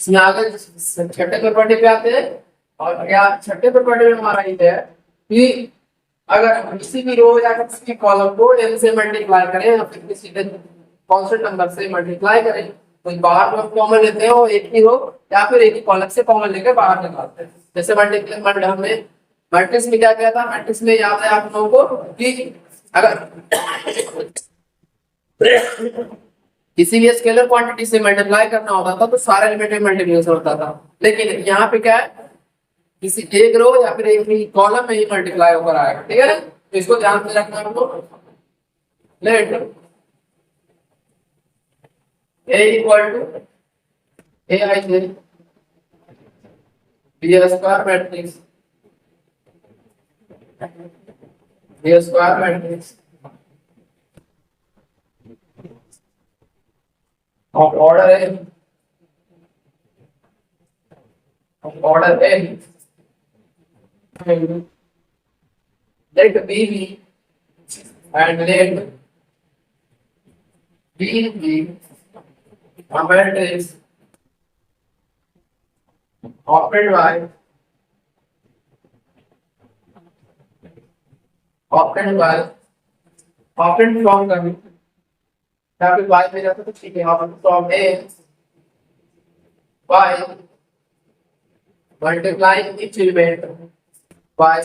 इसमें आगे छठे प्रॉपर्टी पे आते हैं, और क्या छठे प्रॉपर्टी में हमारा ये है कि अगर किसी भी रो या किसी भी कॉलम को n से मल्टीप्लाई करें या फिर किसी कांस्टेंट नंबर से मल्टीप्लाई करें तो बाहर में कॉमन लेते हैं और एक ही रो या फिर एक ही कॉलम से कॉमन लेकर बाहर निकालते हैं। जैसे मल्टीप्लाई हमने मैट्रिक्स में क्या किया था, मैट्रिक्स में याद है आप लोगों को कि अगर किसी भी स्केलर क्वांटिटी से मल्टीप्लाई करना होता था तो सारे एलिमेंट में मल्टीप्लिकेशन होता था, लेकिन यहाँ पे क्या है किसी एक रो या फिर एक ही कॉलम में ही मल्टीप्लाई होकर आएगा, ठीक है ना। तो इसको ध्यान में रखना आपको। Let a equal to a I J B square matrix of order n and let b be and let b be a matrix operated by operand Y, operand from करनी, यहाँ पे वाई पे जाता तो ठीक है, यहाँ पर from A Y multiplying each element by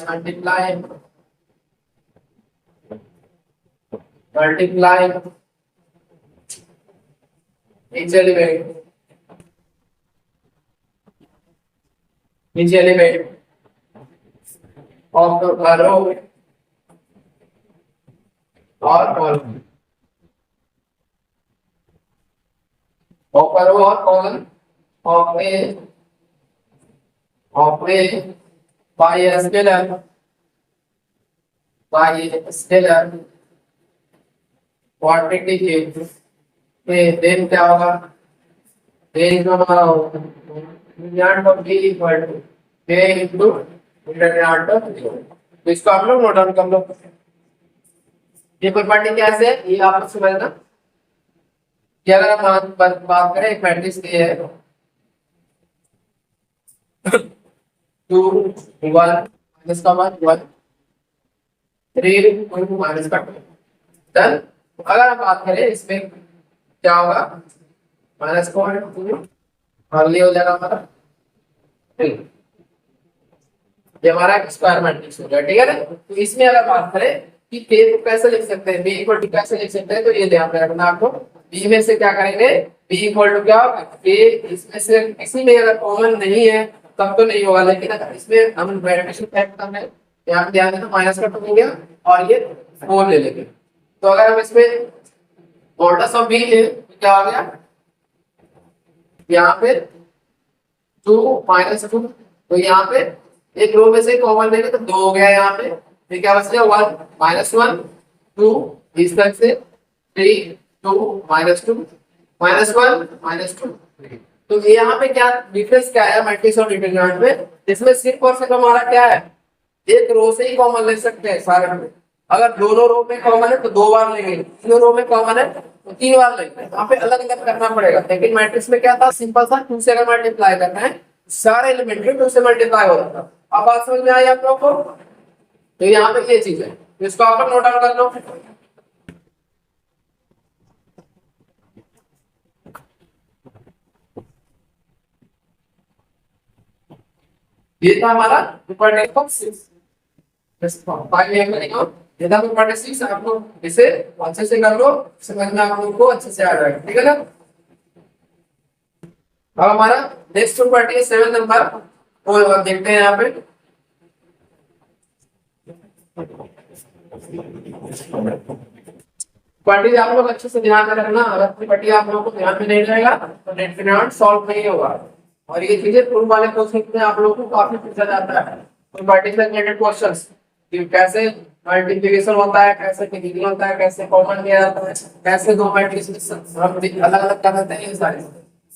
multiplying each element of the row or column of a row or column of a by a scalar quantity के then क्या होगा, then जो हमारा determinant of b equal to a into determinant of 0। तो इसको आप लोग note down कर लो। ये प्रॉपर्टी कैसे है ये आप लोग समझना कि अगर हम बात करें एक मैट्रिक्स ए है 2 1 माइनस का 1 1 3 माइनस का 2, देन अगर हम बात करें इसमें क्या होगा, माइनस को अर्ली हो जाएगा हमारा 3, ये हमारा स्क्वायर मैट्रिक्स हो गया, ठीक है ना। तो इसमें अगर बात करें कि ए को कैसे लिख सकते हैं, बी इक्वल टू कैसे लिख सकते हैं, तो ये ध्यान में रखना आपको। बी में से क्या करेंगे, बी इक्वल टू क्या होगा, ए इसमें से किसी में अगर कॉमन नहीं है तब तो नहीं होगा, लेकिन अगर इसमें हम वेरिएशन टाइप करना है, यहाँ पे ध्यान देना माइनस का 2 हो गया और ये 4 ले लेंगे। तो अगर हम इसमें मॉडुलस ऑफ बी है तो क्या हो गया, यहाँ पे 2 माइनस 2, तो यहाँ पे एक रो में से कॉमन लेंगे तो 2 हो गया, यहाँ पे फिर क्या बच गया 1 माइनस 1 2 इस तरह से 3 2 माइनस 2 माइनस 1 माइनस 2। तो यहाँ पे क्या डिफरेंस क्या है मैट्रिक्स और डिटरमिनेंट में, इसमें सिर्फ और सिर्फ हमारा क्या है, एक रो से ही कॉमन ले सकते हैं सारे में। अगर दोनों रो में कॉमन है तो 2 बार लेंगे, तीनों रो में कॉमन है तो 3 बार लेंगे, यहाँ पे अलग अलग करना पड़ेगा। लेकिन मैट्रिक्स में क्या था, सिंपल था, 2 से अगर मल्टीप्लाई करना है सारे एलिमेंट में 2 से मल्टीप्लाई हो रहा था। अब बात समझ में आई आप लोगों को, तो यहाँ पे ये चीज है, इसको आप लोग नोट डाउन कर लो। ये था हमारा प्रॉपर्टी ऑफ 6, ये था प्रॉपर्टी 6। आप लोग इसे अच्छे से कर लो, समझना आप लोग को अच्छे से आ जाएगा, ठीक है ना। अब हमारा नेक्स्ट प्रॉपर्टी है 7 नंबर, और देखते हैं यहाँ पे प्रॉपर्टी आप लोग अच्छे से ध्यान में रखना। अगर प्रॉपर्टी आप लोगों को ध्यान में नहीं रहेगा तो डिटरमिनेंट सॉल्व नहीं होगा, और ये चीजें पूर्व वाले क्वेश्चन में आप लोगों को काफी पूछा जाता है। प्रॉपर्टी से रिलेटेड क्वेश्चंस कि कैसे मल्टीप्लिकेशन होता है, कैसे डिवीजन होता है, कैसे कॉमन किया जाता है, कैसे दो मैट्रिक्स अलग अलग कर देते हैं, ये सारे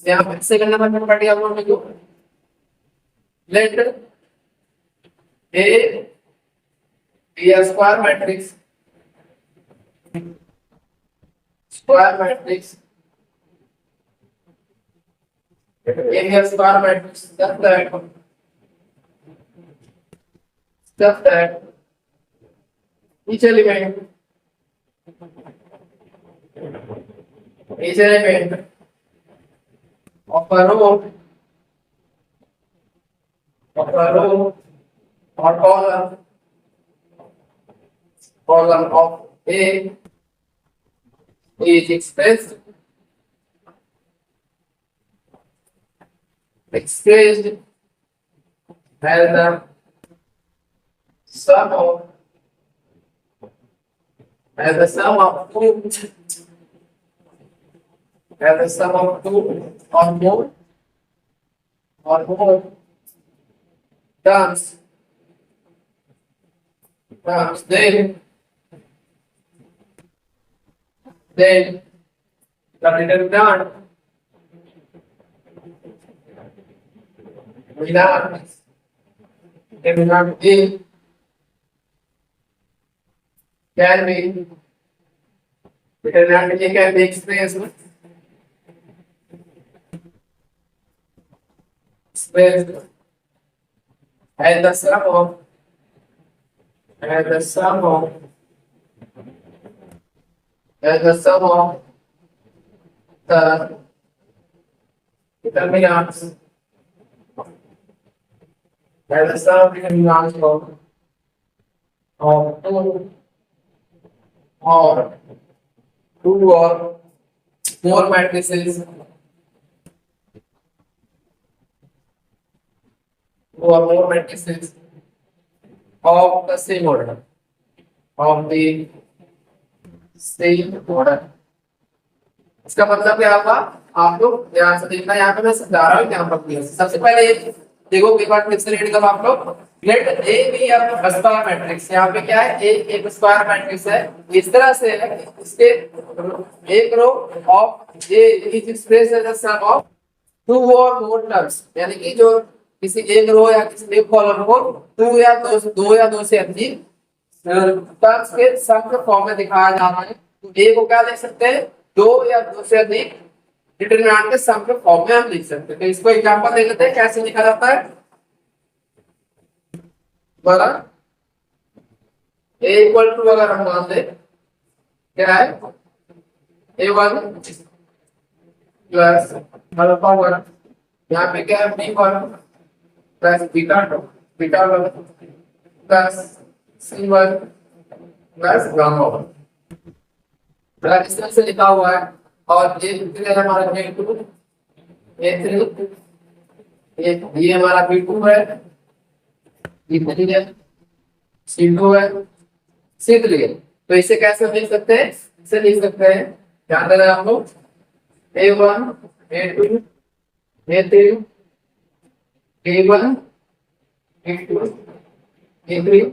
यहाँ पे सेकंड नंबर प्रॉपर्टी आप लोगों को let A B square matrix square matrix area square matrix such that each element of a row or column of A is expressed as the sum of two or more terms then the determinant A can be expressed as the sum of as the sum of as the sum of the determinants as the sum of determinants of or two or more matrices of the same order of the same order। इसका मतलब क्या होगा, आप लोग ध्यान से देखना, यहाँ पे मैं समझा रहा हूँ क्या मतलब है। सबसे पहले देखो एक बार फिर से रीड करो आप लोग, let A B a square matrix. यहाँ पे क्या है, ए एक स्क्वायर मैट्रिक्स है, इस तरह से है इसके एक row of A is expressed as the sum of two और मोर टर्म्स, यानी कि जो किसी एक रो या किसी एक कॉलम को दो या दो से अधिक टर्म्स के सम के फॉर्म में दिखाया जा रहा है। तो ए को क्या लिख सकते हैं, दो या दो से अधिक डिटरमिनेंट के सम के फॉर्म में हम लिख सकते हैं। तो इसको एग्जांपल देख लेते हैं कैसे लिखा जाता है। बड़ा ए इक्वल टू अगर हम मान ले क्या है, a1 प्लस अल्फा 1, यहाँ पे क्या है b1 plus beta 2 plus c1 plus gamma 1 plus इस तरह से लिखा हुआ है। और ये हमारा a2 a3 ये हमारा b2 है, b3 है, c2 है, c3 है। तो इसे कैसे लिख सकते हैं, इसे लिख सकते हैं, ध्यान देना आप लोग, a1 a2 a3 a1 a2 a3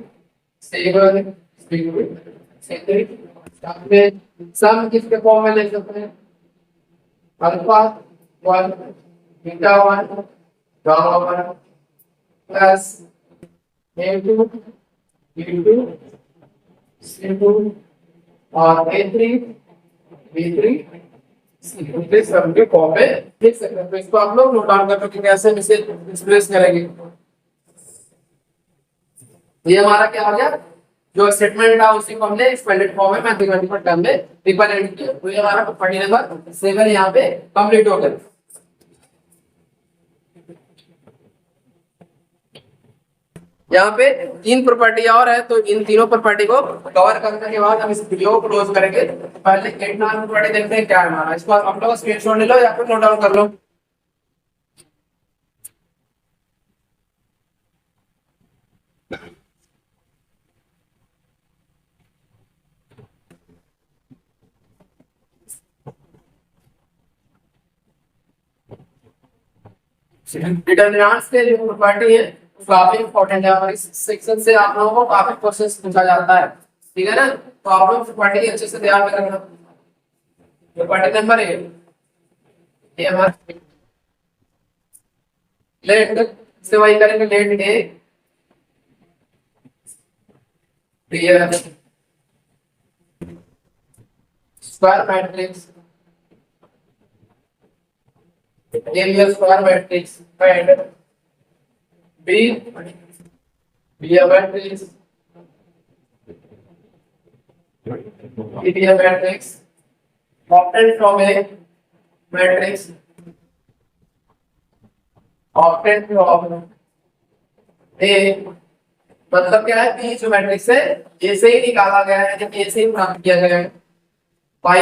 c1 c2 c3। सम किसके फॉर्म में लिख सकते हैं, alpha 1 beta 1 gamma 1 plus a2 b2 c2 और a3 b3 c2 सम के फॉर्म में लिख सकते हैं। तो इसको आप लोग नोट डाउन कर लो कैसे इसे एक्सप्रेस करेंगे। ये हमारा क्या हो गया, जो स्टेटमेंट था उसी को हमने एक्सपेंडेड फॉर्म में मैथमेटिकल टर्म में रिप्रेजेंट किया। तो ये हमारा प्रॉपर्टी नंबर 7 यहाँ पे कंप्लीट हो गया। यहाँ पे 3 प्रॉपर्टी और है, तो इन तीनों प्रॉपर्टी को कवर करने के बाद हम इस वीडियो को क्लोज करेंगे। पहले 8 नंबर प्रॉपर्टी देखते हैं क्या है हमारा, इसको आप लोग स्क्रीनशॉट ले लो या फिर नोट डाउन कर लो। डिटरमिनेंट्स के जो प्रॉपर्टी है काफी इंपॉर्टेंट है और इस सेक्शन से आप लोगों को काफी क्वेश्चंस पूछा जाता है, ठीक है ना। तो आप लोग प्रॉपर्टी अच्छे से ध्यान में रखना। प्रॉपर्टी नंबर 8 ये हमारा लेट से वही करेंगे, let A real square matrix real square matrix and B be a matrix it is a matrix obtained from a matrix obtained from a, मतलब क्या है, बी जो मैट्रिक्स है ए से ही निकाला गया है, जब ए से ही प्राप्त किया गया है by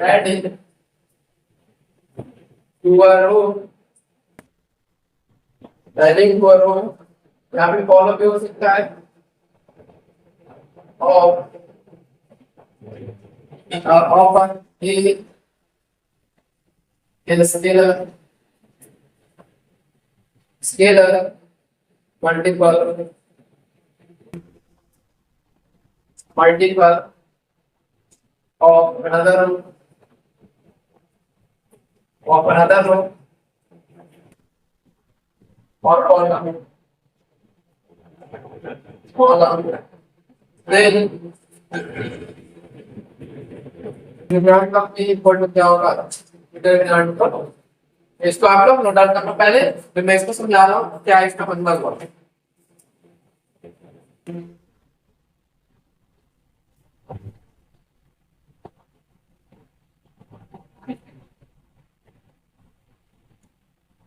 adding to a row, adding to a row, यहाँ पे कॉलम भी हो सकता है और of A scalar multiple of another row or column then determinant का p इक्वल टू क्या होगा, डिटरमिनेंट का इसको आप लोग नोट डाउन करना पहले, फिर मैं इसको समझा रहा हूँ क्या इसका मतलब हुआ।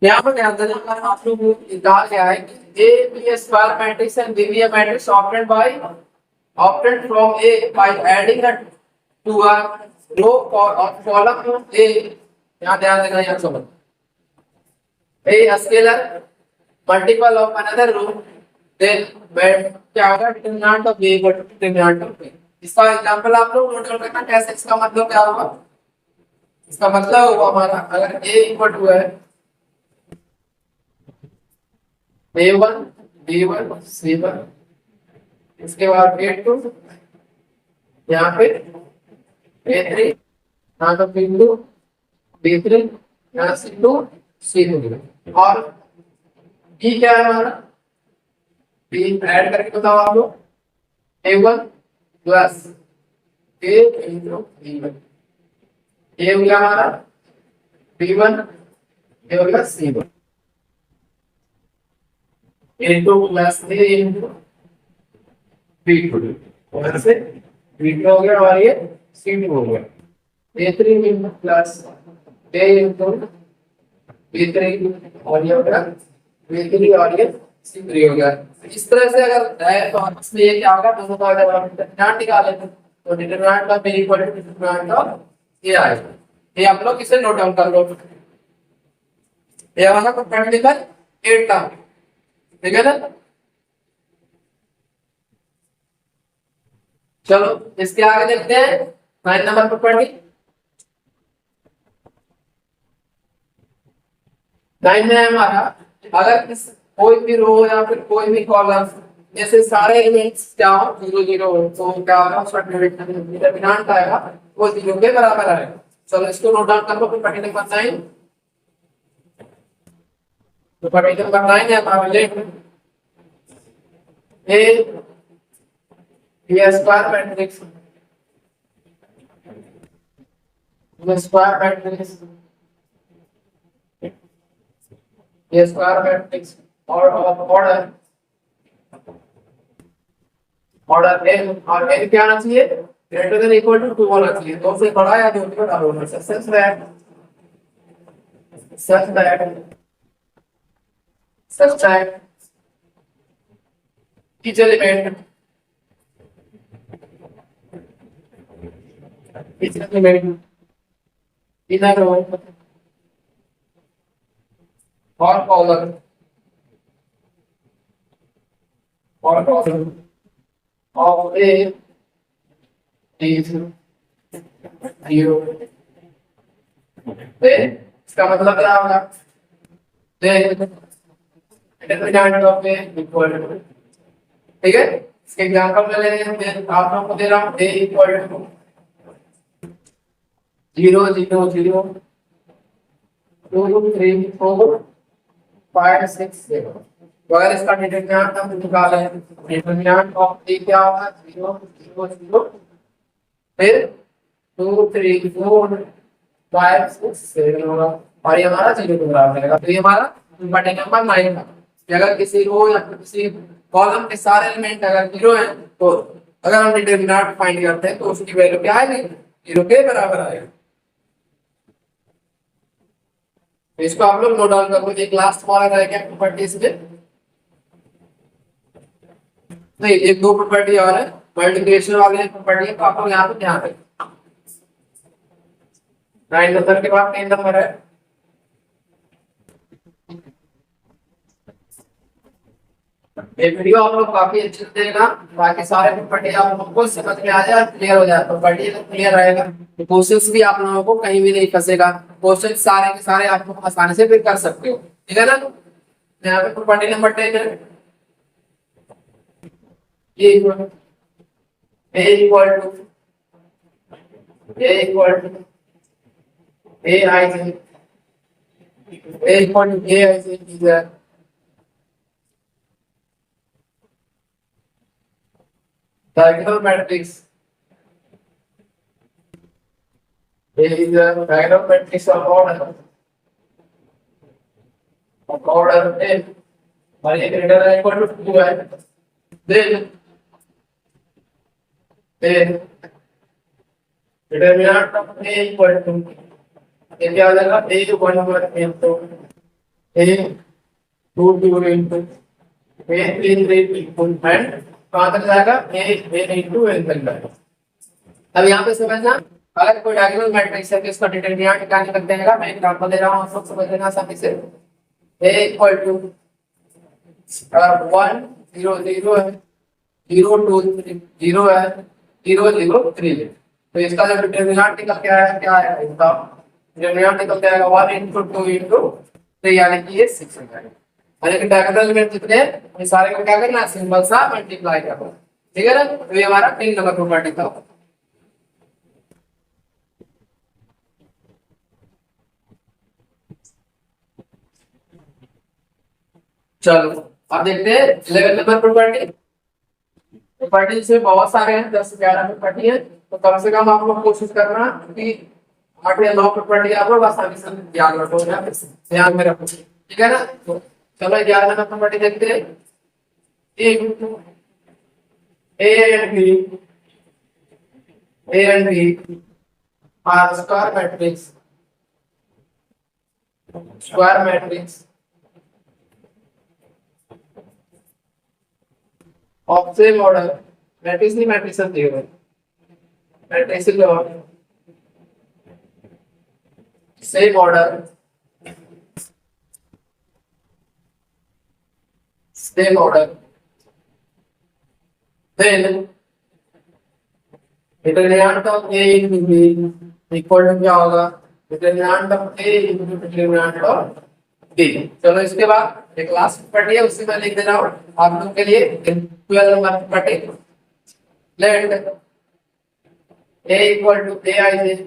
यहाँ पर ध्यान देना, आप लोग कहा गया है कि A B square matrix and B B matrix opted from A by adding the to a row और कॉलम ऑफ ए। यहाँ ध्यान देना, यहाँ समझ a scalar multiple of another row, then क्या होगा, determinant of A equal to determinant of B. इसका example आप लोग नोट डाउन करना कैसे, इसका मतलब क्या होगा। इसका मतलब होगा हमारा, अगर ए इक्वल टू है A1 B1 C1, इसके बाद A2, यहाँ पे A3, यहाँ पे B2 B3, यहाँ C2 C2, और B क्या है हमारा, B ऐड करके बताओ आप लोग, A1 plus A into B1, A हो गया हमारा B1, A हो गया C1 into प्लस ए इंटू B2, और से B2 हो गया और ये C2 हो गया, A3 इंटू प्लस ए इंटू B3, और ये हो गया B3 और ये C3 हो गया। इस तरह से अगर है तो इसमें ये क्या होगा, दोनों का अगर हम डिटरमिनेंट निकालें तो determinant of B equal to determinant of A आएगा। ये आप लोग इसे नोट डाउन कर लो। ये हमारा प्रैक्टिकल 8 था, ठीक है ना। चलो इसके आगे देखते हैं 9 नंबर पर पढ़िए। 9 में हमारा, अगर इस कोई भी रो या फिर कोई भी कॉलम, जैसे सारे एलिमेंट्स क्या हो 0 0 हो, तो क्या होगा उसका डिटरमिनेंट आएगा वो 0 के बराबर आएगा। चलो इसको नोट डाउन कर लो, फिर पढ़ने नंबर 9, तो पढ़ने नंबर 9 है हमारा let A B square matrix, B square matrix, B square matrix और ऑर्डर ऑर्डर ए, और ए क्या आना चाहिए, ग्रेटर देन इक्वल टू 2 होना चाहिए, 2 से बड़ा या 2 से बड़ा होना चाहिए। such that each element in a row or column of A is 0, then इसका मतलब क्या होगा, determinant of A equal to, ठीक है। इसके एग्जांपल ले लेते हैं, आप लोगों को दे रहा हूं ए इक्वल टू 0 0 0 2 3 4 5 6 7। अगर इसका डिटरमिनेंट हम निकालें, डिटरमिनेंट ऑफ ए क्या होगा 0 0 0, फिर 2 3 4 5 6 7 होगा, और ये हमारा 0 के बराबर रहेगा। तो ये हमारा बटे नंबर 9 था कि अगर किसी रो या किसी कॉलम के सारे एलिमेंट अगर 0 हैं तो अगर हम डिटरमिनेंट फाइंड करते हैं तो उसकी वैल्यू क्या आएगी, 0 के बराबर आएगा। तो इसको आप लोग नोट डाउन कर लो। एक लास्ट वाला रह गया प्रॉपर्टीज में, नहीं एक दो प्रॉपर्टी और है मल्टीप्लिकेशन वाले प्रॉपर्टी, तो आप लोग यहाँ पे ध्यान रखें। 9 नंबर के बाद 3 नंबर है, ये वीडियो आप लोग काफी अच्छे से देखना, बाकी सारे प्रॉपर्टी आप लोगों को समझ में आ जाए, क्लियर हो जाए, प्रॉपर्टी क्लियर रहेगा तो क्वेश्चंस भी आप लोगों को कहीं भी नहीं फंसेगा, क्वेश्चन सारे के सारे आप लोग आसानी से फिर कर सकते हो, ठीक है ना। यहाँ पे प्रॉपर्टी नंबर 10 है, A equal to A I J, A equal to A I J diagonal matrix. A is a diagonal matrix of order order A और ये ग्रेटर देन इक्वल टू 2 है, then determinant of A equal to, ये क्या हो जाएगा, A equal to into A 2 into A 3 equal and कहां तक जाएगा, ए इनटू एन तक जाएगा। अब यहाँ पे समझना, अगर कोई डायगोनल मैट्रिक्स है तो इसका डिटरमिनेंट क्या निकल जाएगा, मैं एग्जांपल दे रहा हूं, आप लोग समझ लेना आसानी से। a इक्वल टू 1 0 0 है, 0 2 0 है, 0 0 3 है, तो इसका जो डिटरमिनेंट निकल के आया क्या है, इसका डिटरमिनेंट निकल के आएगा 1 इनटू 2 इनटू 3 यानी कि ये 6 हो जाएगा। और एक डायगोनल में जितने ये सारे को क्या करना है, सिंबल सा मल्टीप्लाई करना, ठीक है ना। तो ये हमारा 3 नंबर प्रॉपर्टी था। चलो अब देखते हैं 11 नंबर प्रॉपर्टी। प्रॉपर्टी से बहुत सारे हैं, 10 11 प्रॉपर्टी है, तो कम से कम आप लोग कोशिश करना कि 8 या 9 प्रॉपर्टी आप लोग आसानी से याद रखो, ध्यान में रखो, ठीक है ना। तो चलो 11 नंबर प्रॉपर्टी देखते हैं। A and B are square matrix of same order, matrix नहीं matrix है, matrix of same order, then determinant of A into B equal to क्या होगा, determinant of A into determinant of B। चलो इसके बाद एक लास्ट प्रॉपर्टी है, उसी में लिख दे रहा हूं आप लोगों के लिए 12 number property. Let A equal to Aij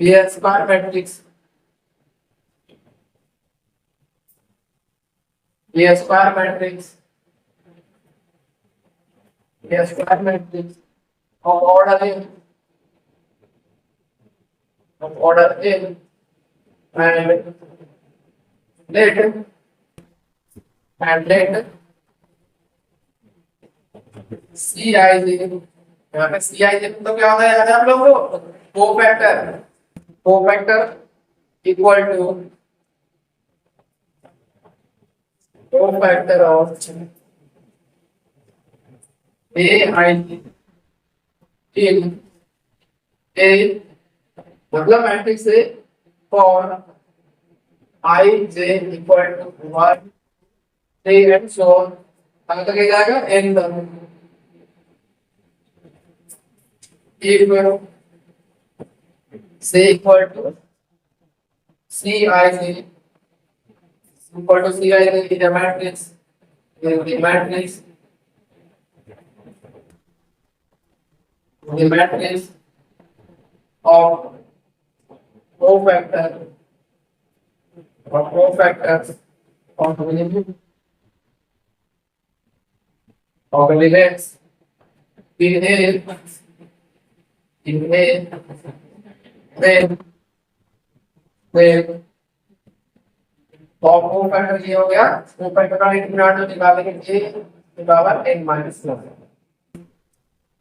B square matrix square matrix of order n and let Cij, यहाँ पे Cij तो क्या होता है आप लोगों को, cofactor equal to cofactor of Aij in A, मतलब मैट्रिक्स है for Ij equal to 1 3 and so on, आगे तक जाएगा n तक। Equal C equal to Cij equal to Cij is a matrix the matrix of cofactors of elements in A then cofactor ये हो गया, cofactor का determinant निकालेंगे A बराबर n माइनस 1।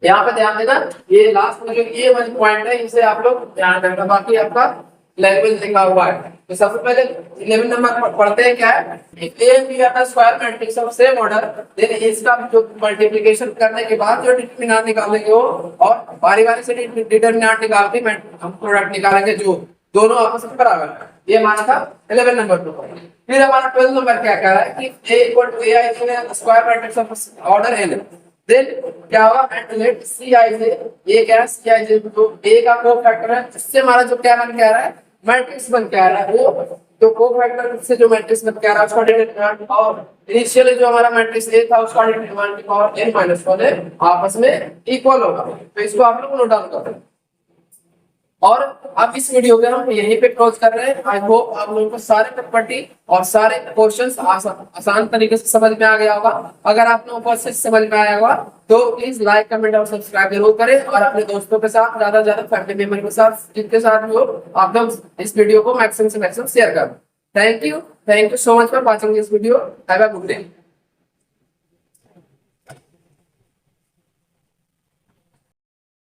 यहाँ पे ध्यान देना, ये लास्ट में जो ये वाला पॉइंट है इसे आप लोग ध्यान रखना, बाकी आपका लैंग्वेज लिखा हुआ है। तो सबसे पहले 11 नंबर पढ़ते हैं क्या है, A and B are square matrix of same order, then इसका जो मल्टीप्लिकेशन करने के बाद जो डिटरमिनेंट निकालेंगे वो, और बारी-बारी से डिटरमिनेंट निकाल के हम प्रोडक्ट निकालेंगे जो दोनों आपस में बराबर है। ये हमारा था 11 नंबर पर। फिर हमारा 12 नंबर क्या कह रहा है कि A equal to Ai square matrix of order n, then क्या होगा, एंड लेट Cij, ये क्या है Cij, तो A का कोफैक्टर है, इससे हमारा जो क्या बन के आ रहा है, मैट्रिक्स बन के आ रहा है, वो तो कोफैक्टर से जो मैट्रिक्स बन के आ रहा है उसका डिटरमिनेंट और इनिशियली जो हमारा मैट्रिक्स A था उसका डिटरमिनेंट और n-1 आपस में इक्वल होगा। तो इसको आप लोग नोट डाउन कर दो। और अब इस वीडियो को हम यहीं पे क्लोज कर रहे हैं। आई होप आप लोगों को सारे प्रॉपर्टी और सारे क्वेश्चंस आसान तरीके से समझ में आ गया होगा। अगर आप लोगों को अच्छे से समझ में आया होगा तो प्लीज लाइक कमेंट और सब्सक्राइब जरूर करें, और अपने दोस्तों के साथ, ज्यादा से ज्यादा फैमिली मेंबर के साथ, जिनके साथ भी हो, आप लोग इस वीडियो को मैक्सिमम से मैक्सिमम शेयर करें। Thank you so much for watching this video. Have a good day.